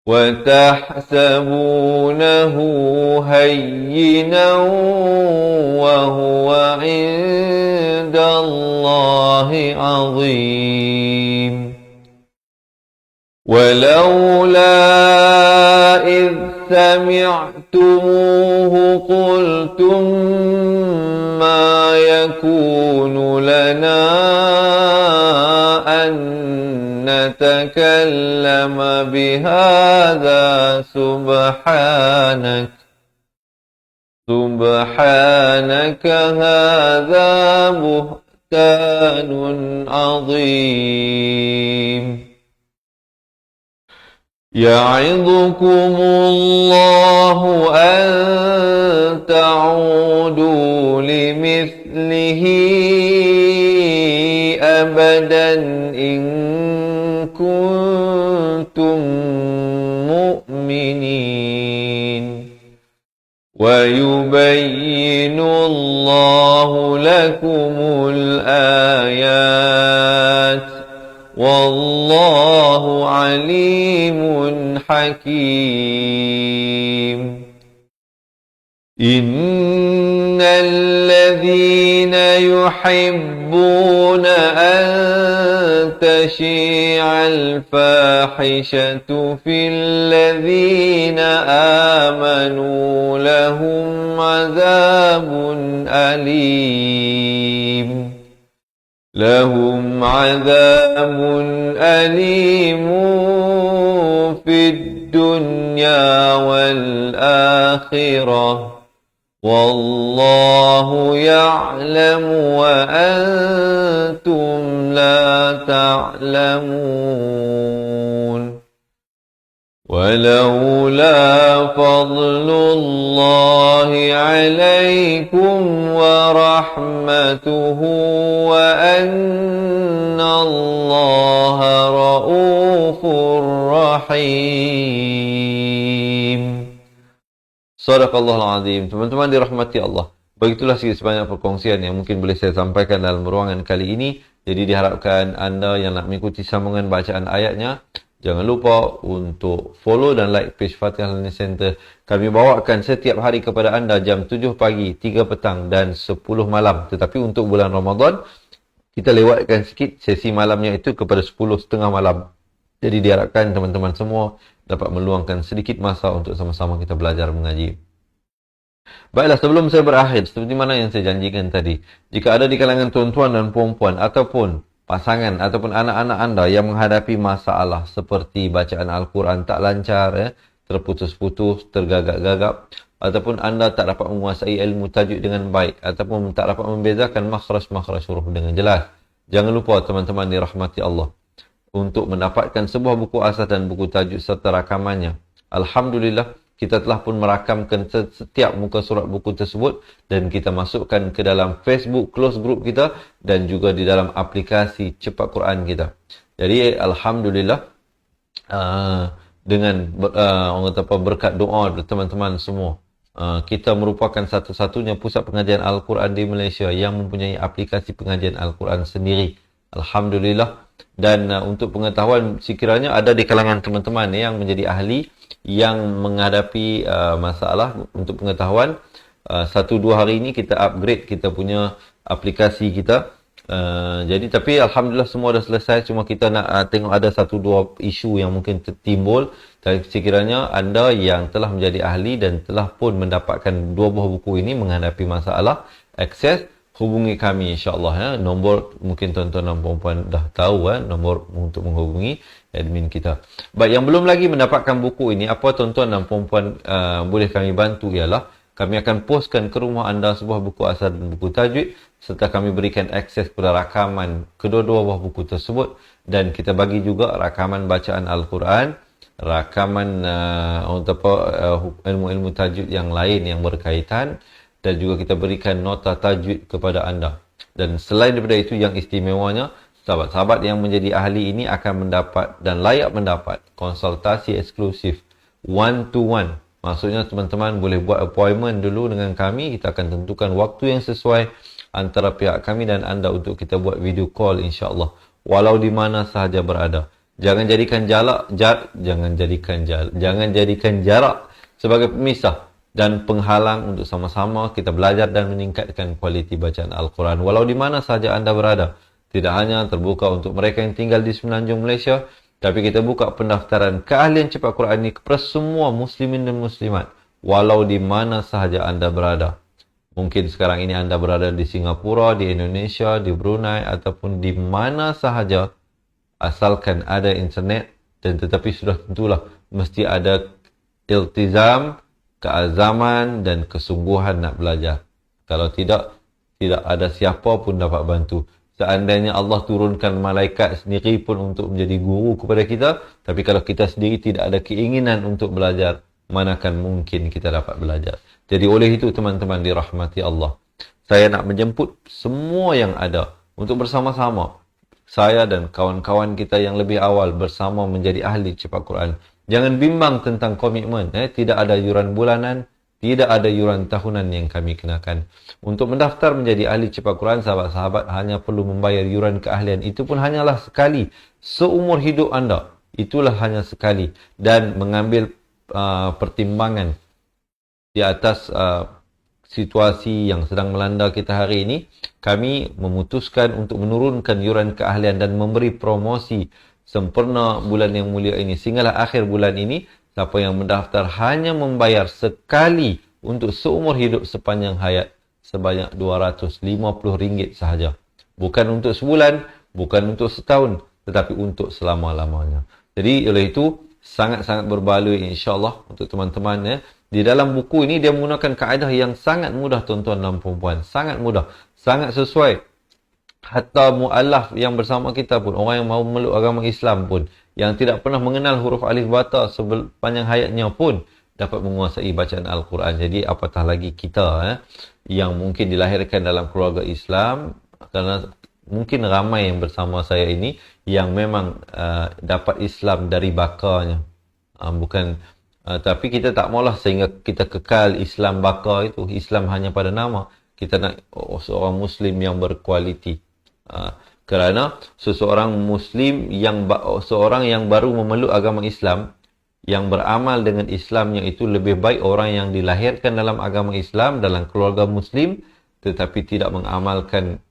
وتحسبونه هينا وهو عند الله عظيم ولولا إذ سمعتموه قلتم ما يكون لنا أن نتكلم بهذا سبحانك هذا بهتان عظيم يعظكم الله أن تعودوا لمثله أبدا إن كنتم مؤمنين ويبين الله لكم الآيات والله عليم حكيم إن الذين يحبون أن تشيع الفاحشة في الذين آمنوا لهم عذاب أليم في الدنيا والآخرة والله يعلم وأنتم لا تعلمون ولولا فضل الله عليكم ورحمته وأن الله رؤوف رحيم. Sadaqallahul Azim. Teman-teman dirahmati Allah. Begitulah sikit sebanyak perkongsian yang mungkin boleh saya sampaikan dalam ruangan kali ini. Jadi diharapkan anda yang nak mengikuti sambungan bacaan ayatnya, jangan lupa untuk follow dan like page Fatihah Learning Center. Kami bawakan setiap hari kepada anda jam 7 pagi, 3 petang dan 10 malam. Tetapi untuk bulan Ramadan, kita lewatkan sikit sesi malamnya itu kepada 10.30 malam. Jadi diharapkan teman-teman semua dapat meluangkan sedikit masa untuk sama-sama kita belajar mengaji. Baiklah, sebelum saya berakhir, seperti mana yang saya janjikan tadi, jika ada di kalangan tuan-tuan dan puan-puan ataupun pasangan ataupun anak-anak anda yang menghadapi masalah seperti bacaan Al-Quran tak lancar, terputus-putus, tergagap-gagap, ataupun anda tak dapat menguasai ilmu tajwid dengan baik, ataupun tak dapat membezakan makhraj-makhraj huruf dengan jelas, jangan lupa teman-teman dirahmati Allah untuk mendapatkan sebuah buku asas dan buku tajuk serta rakamannya. Alhamdulillah, kita telah pun merakamkan setiap muka surat buku tersebut dan kita masukkan ke dalam Facebook close group kita dan juga di dalam aplikasi Cepat Quran kita. Jadi Alhamdulillah, dengan orang kata berkat doa teman-teman semua, kita merupakan satu-satunya pusat pengajian Al-Quran di Malaysia yang mempunyai aplikasi pengajian Al-Quran sendiri. Alhamdulillah. Dan untuk pengetahuan, sekiranya ada di kalangan teman-teman yang menjadi ahli yang menghadapi masalah, untuk pengetahuan, 1-2 hari ini kita upgrade kita punya aplikasi kita. Jadi tapi Alhamdulillah semua dah selesai, cuma kita nak tengok ada 1-2 isu yang mungkin timbul. Dan sekiranya anda yang telah menjadi ahli dan telah pun mendapatkan 2 buah buku ini menghadapi masalah akses, hubungi kami insyaAllah. Nombor mungkin tuan-tuan dan puan-puan dah tahu, nombor untuk menghubungi admin kita. Baik, yang belum lagi mendapatkan buku ini, apa tuan-tuan dan puan-puan boleh kami bantu ialah kami akan postkan ke rumah anda sebuah buku asal dan buku tajwid, serta kami berikan akses kepada rakaman kedua-dua buah buku tersebut, dan kita bagi juga rakaman bacaan Al-Quran, rakaman ilmu-ilmu tajwid yang lain yang berkaitan, dan juga kita berikan nota tajwid kepada anda. Dan selain daripada itu, yang istimewanya, sahabat-sahabat yang menjadi ahli ini akan mendapat dan layak mendapat konsultasi eksklusif one to one. Maksudnya teman-teman boleh buat appointment dulu dengan kami, kita akan tentukan waktu yang sesuai antara pihak kami dan anda untuk kita buat video call insya-Allah, walau di mana sahaja berada. Jangan jadikan jarak sebagai pemisah dan penghalang untuk sama-sama kita belajar dan meningkatkan kualiti bacaan Al-Quran walau di mana sahaja anda berada. Tidak hanya terbuka untuk mereka yang tinggal di Semenanjung Malaysia, tapi kita buka pendaftaran keahlian cepat Quran ini kepada semua muslimin dan muslimat walau di mana sahaja anda berada. Mungkin sekarang ini anda berada di Singapura, di Indonesia, di Brunei ataupun di mana sahaja, asalkan ada internet, dan tetapi sudah tentulah mesti ada iltizam, keazaman dan kesungguhan nak belajar. Kalau tidak ada siapa pun dapat bantu. seandainya Allah turunkan malaikat sendiri pun untuk menjadi guru kepada kita, tapi kalau kita sendiri tidak ada keinginan untuk belajar, manakan mungkin kita dapat belajar. Jadi oleh itu teman-teman dirahmati Allah, saya nak menjemput semua yang ada untuk bersama-sama, saya dan kawan-kawan kita yang lebih awal bersama menjadi ahli cepat Quran. Jangan bimbang tentang komitmen, tidak ada yuran bulanan, tidak ada yuran tahunan yang kami kenakan. Untuk mendaftar menjadi ahli cepat Quran, sahabat-sahabat hanya perlu membayar yuran keahlian. Itu pun hanyalah sekali. Seumur hidup anda, itulah hanya sekali. Dan mengambil pertimbangan di atas situasi yang sedang melanda kita hari ini, kami memutuskan untuk menurunkan yuran keahlian dan memberi promosi sempurna bulan yang mulia ini. Sehinggalah akhir bulan ini, siapa yang mendaftar hanya membayar sekali untuk seumur hidup sepanjang hayat sebanyak RM250 sahaja. Bukan untuk sebulan, bukan untuk setahun, tetapi untuk selama-lamanya. Jadi oleh itu sangat-sangat berbaloi insya-Allah untuk teman-teman ya. Di dalam buku ini dia menggunakan kaedah yang sangat mudah tuan-tuan dan puan-puan, sangat mudah, sangat sesuai. Hatta mu'allaf yang bersama kita pun, orang yang mahu memeluk agama Islam pun, yang tidak pernah mengenal huruf alif bata sepanjang hayatnya pun dapat menguasai bacaan Al-Quran. Jadi apatah lagi kita yang mungkin dilahirkan dalam keluarga Islam, kerana mungkin ramai yang bersama saya ini yang memang dapat Islam dari bakarnya. Tapi kita tak maulah sehingga kita kekal Islam bakar itu, Islam hanya pada nama. Kita nak seorang Muslim yang berkualiti. Kerana seseorang Muslim seorang yang baru memeluk agama Islam, yang beramal dengan Islamnya itu lebih baik orang yang dilahirkan dalam agama Islam, dalam keluarga Muslim, tetapi tidak mengamalkan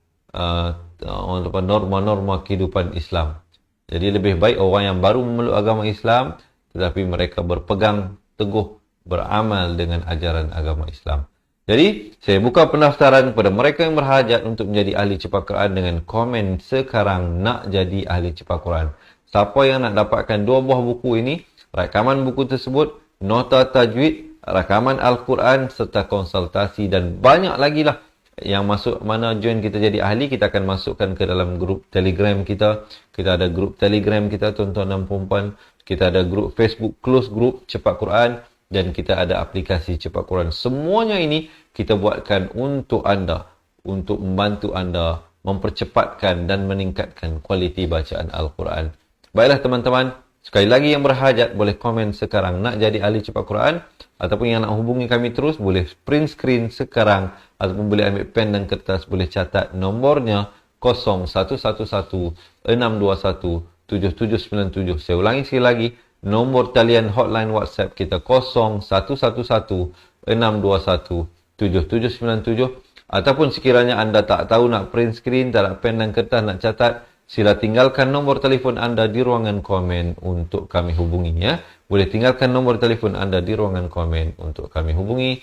norma-norma kehidupan Islam. Jadi lebih baik orang yang baru memeluk agama Islam, tetapi mereka berpegang teguh beramal dengan ajaran agama Islam. Jadi, saya buka pendaftaran kepada mereka yang berhajat untuk menjadi ahli cepat Quran dengan komen sekarang nak jadi ahli cepat Quran. Siapa yang nak dapatkan 2 buah buku ini, rakaman buku tersebut, nota tajwid, rakaman Al-Quran serta konsultasi dan banyak lagi lah yang masuk mana join kita jadi ahli, kita akan masukkan ke dalam grup Telegram kita. Kita ada grup Telegram kita tuan-tuan dan puan-puan. Kita ada grup Facebook close group cepat Quran. Dan kita ada aplikasi cepat Quran. Semuanya ini kita buatkan untuk anda, untuk membantu anda mempercepatkan dan meningkatkan kualiti bacaan Al-Quran. Baiklah teman-teman, sekali lagi yang berhajat boleh komen sekarang nak jadi ahli cepat Quran, ataupun yang nak hubungi kami terus boleh print screen sekarang, ataupun boleh ambil pen dan kertas, boleh catat nombornya 0111-621-7797. Saya ulangi sekali lagi, nombor talian hotline WhatsApp kita 0111-621-7797. Ataupun sekiranya anda tak tahu nak print screen, tak nak pen dan kertas nak catat, sila tinggalkan nombor telefon anda di ruangan komen untuk kami hubungi ya. Boleh tinggalkan nombor telefon anda di ruangan komen untuk kami hubungi,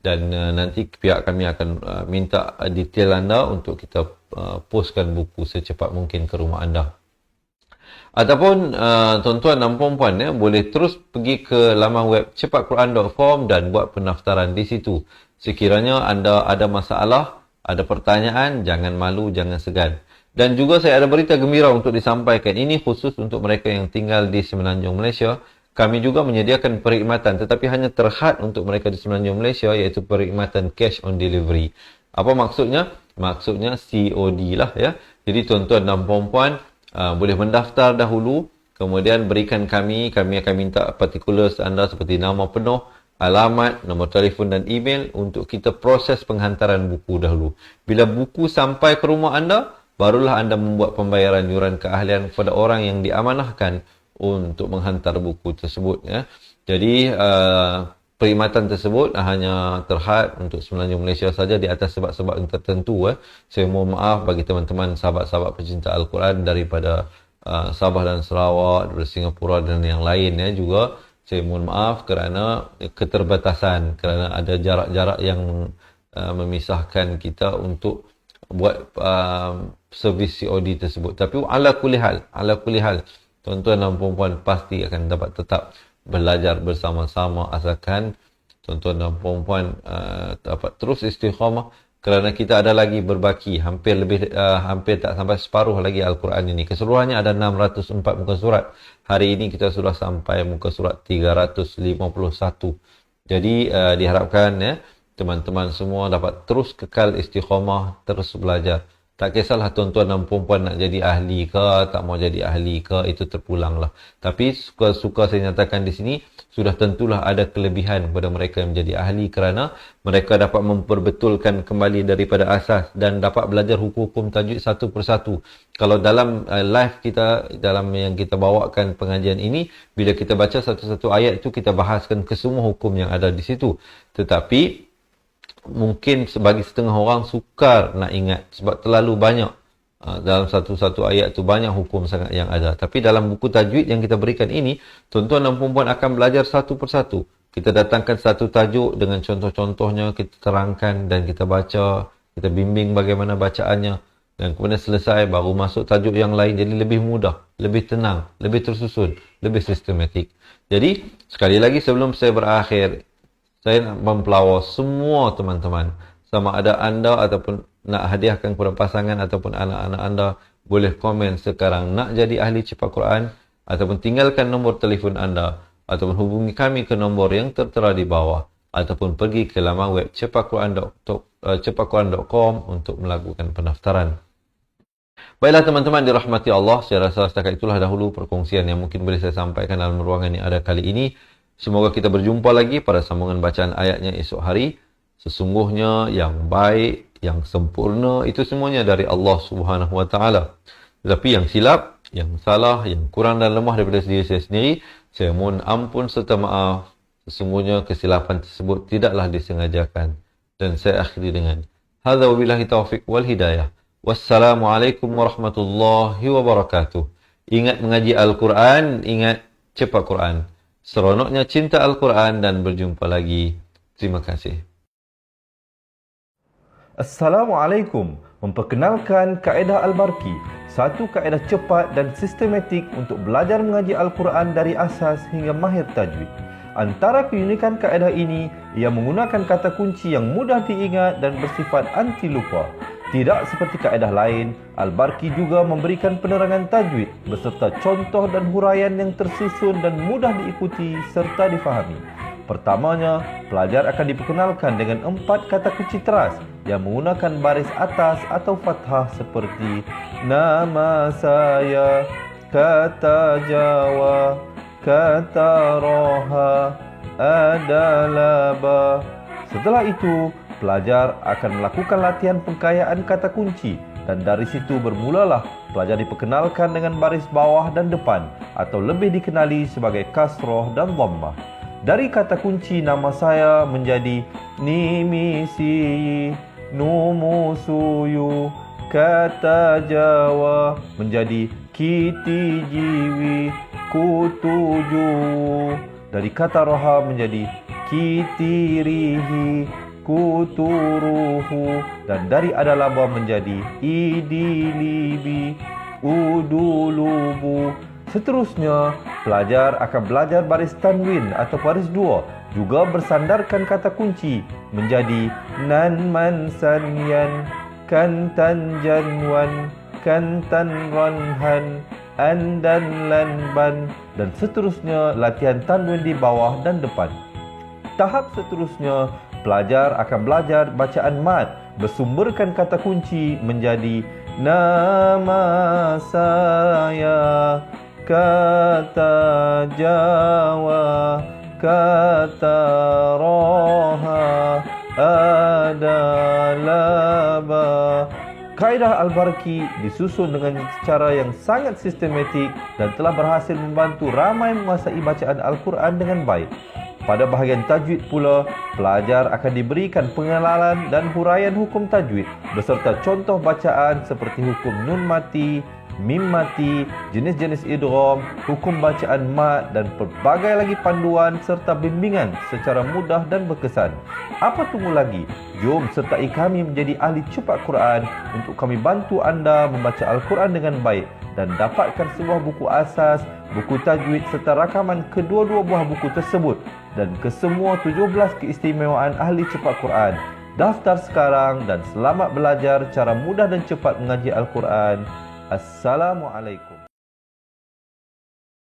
dan nanti pihak kami akan minta detail anda untuk kita postkan buku secepat mungkin ke rumah anda. Ataupun tuan-tuan dan puan-puan boleh terus pergi ke laman web cepatquran.com dan buat pendaftaran di situ. Sekiranya anda ada masalah, ada pertanyaan, jangan malu, jangan segan. Dan juga saya ada berita gembira untuk disampaikan. Ini khusus untuk mereka yang tinggal di Semenanjung Malaysia. Kami juga menyediakan perkhidmatan, tetapi hanya terhad untuk mereka di Semenanjung Malaysia, iaitu perkhidmatan cash on delivery. Apa maksudnya? Maksudnya COD lah ya. Jadi tuan-tuan dan puan-puan boleh mendaftar dahulu, kemudian berikan kami akan minta particulars anda seperti nama penuh, alamat, nombor telefon dan email untuk kita proses penghantaran buku dahulu. Bila buku sampai ke rumah anda, barulah anda membuat pembayaran yuran keahlian kepada orang yang diamanahkan untuk menghantar buku tersebut ya. Jadi perkhidmatan tersebut hanya terhad untuk Semenanjung Malaysia saja di atas sebab-sebab yang tertentu. Saya mohon maaf bagi teman-teman sahabat-sahabat pecinta Al-Quran daripada Sabah dan Sarawak, dari Singapura dan yang lain juga. Saya mohon maaf kerana keterbatasan, kerana ada jarak-jarak yang memisahkan kita untuk buat servis COD tersebut. Tapi ala kulli hal, tuan-tuan dan puan-puan pasti akan dapat tetap belajar bersama-sama, asalkan tuan-tuan dan puan-puan dapat terus istiqamah kerana kita ada lagi berbaki hampir tak sampai separuh lagi Al-Quran ini. Keseluruhannya ada 604 muka surat. Hari ini kita sudah sampai muka surat 351. Jadi diharapkan ya teman-teman semua dapat terus kekal istiqamah, terus belajar. Tak kisahlah tuan-tuan dan puan-puan nak jadi ahli ke, tak mau jadi ahli ke, itu terpulanglah. Tapi suka-suka saya nyatakan di sini, sudah tentulah ada kelebihan kepada mereka yang menjadi ahli kerana mereka dapat memperbetulkan kembali daripada asas dan dapat belajar hukum-hukum tajwid satu persatu. Kalau dalam live kita, dalam yang kita bawakan pengajian ini, bila kita baca satu-satu ayat itu, kita bahaskan kesemua hukum yang ada di situ. Tetapi mungkin bagi setengah orang sukar nak ingat sebab terlalu banyak dalam satu-satu ayat tu banyak hukum sangat yang ada. Tapi dalam buku tajwid yang kita berikan ini, tuan-tuan dan puan-puan akan belajar satu persatu. Kita datangkan satu tajuk dengan contoh-contohnya, kita terangkan dan kita baca, kita bimbing bagaimana bacaannya, dan kemudian selesai baru masuk tajuk yang lain. Jadi lebih mudah, lebih tenang, lebih tersusun, lebih sistematik. Jadi sekali lagi sebelum saya berakhir, saya nak mempelawar semua teman-teman, sama ada anda ataupun nak hadiahkan kepada pasangan ataupun anak-anak anda, boleh komen sekarang nak jadi ahli cepat Quran, ataupun tinggalkan nombor telefon anda, ataupun hubungi kami ke nombor yang tertera di bawah, ataupun pergi ke laman web cepatquran.com untuk melakukan pendaftaran. Baiklah teman-teman dirahmati Allah, saya rasa setakat itulah dahulu perkongsian yang mungkin boleh saya sampaikan dalam ruangan yang ada kali ini. Semoga kita berjumpa lagi pada sambungan bacaan ayatnya esok hari. Sesungguhnya yang baik, yang sempurna itu semuanya dari Allah Subhanahu Wa Taala. Tetapi yang silap, yang salah, yang kurang dan lemah daripada diri saya sendiri, saya mohon ampun serta maaf. Sesungguhnya kesilapan tersebut tidaklah disengajakan. Dan saya akhiri dengan hadza wabillahi taufiq wal hidayah. Wassalamualaikum warahmatullahi wabarakatuh. Ingat mengaji Al-Quran, ingat cepat Quran. Seronoknya cinta Al-Quran dan berjumpa lagi. Terima kasih. Assalamualaikum. Memperkenalkan kaedah Al-Barki, satu kaedah cepat dan sistematik untuk belajar mengaji Al-Quran dari asas hingga mahir tajwid. Antara keunikan kaedah ini, ia menggunakan kata kunci yang mudah diingat dan bersifat anti lupa. Tidak seperti kaedah lain, Al-Barki juga memberikan penerangan tajwid beserta contoh dan huraian yang tersusun dan mudah diikuti serta difahami. Pertamanya, pelajar akan diperkenalkan dengan 4 kata kunci teras yang menggunakan baris atas atau fathah seperti nama saya, kata Jawa, kata Roha, adalah ba. Setelah itu, pelajar akan melakukan latihan pengkayaan kata kunci dan dari situ bermulalah pelajar diperkenalkan dengan baris bawah dan depan atau lebih dikenali sebagai kasroh dan dhammah. Dari kata kunci nama saya menjadi nimisi, numusuyu, kata Jawa menjadi kiti jiwi, kutuju. Dari kata roha menjadi kitirihi, kuturuhu, dan dari adalaba menjadi idilibi, udulubu. Seterusnya, pelajar akan belajar baris tanwin atau baris dua, juga bersandarkan kata kunci menjadi nan man sanyan, kantan janwan, kantan ranhan, andan lanban, dan seterusnya latihan tanwin di bawah dan depan. Tahap seterusnya, pelajar akan belajar bacaan mad bersumberkan kata kunci menjadi nama saya, kata Jawa, kata Roha, adalah ba. Kaedah Al-Barki disusun dengan cara yang sangat sistematik dan telah berhasil membantu ramai menguasai bacaan Al-Quran dengan baik. Pada bahagian tajwid pula, pelajar akan diberikan pengenalan dan huraian hukum tajwid beserta contoh bacaan seperti hukum nun mati, mim mati, jenis-jenis idgham, hukum bacaan mat dan pelbagai lagi panduan serta bimbingan secara mudah dan berkesan. Apa tunggu lagi? Jom sertai kami menjadi ahli cepat Quran untuk kami bantu anda membaca Al-Quran dengan baik dan dapatkan sebuah buku asas, buku tajwid serta rakaman kedua-dua buah buku tersebut dan kesemua 17 keistimewaan ahli cepat Quran. Daftar sekarang dan selamat belajar cara mudah dan cepat mengaji Al-Quran. Assalamualaikum.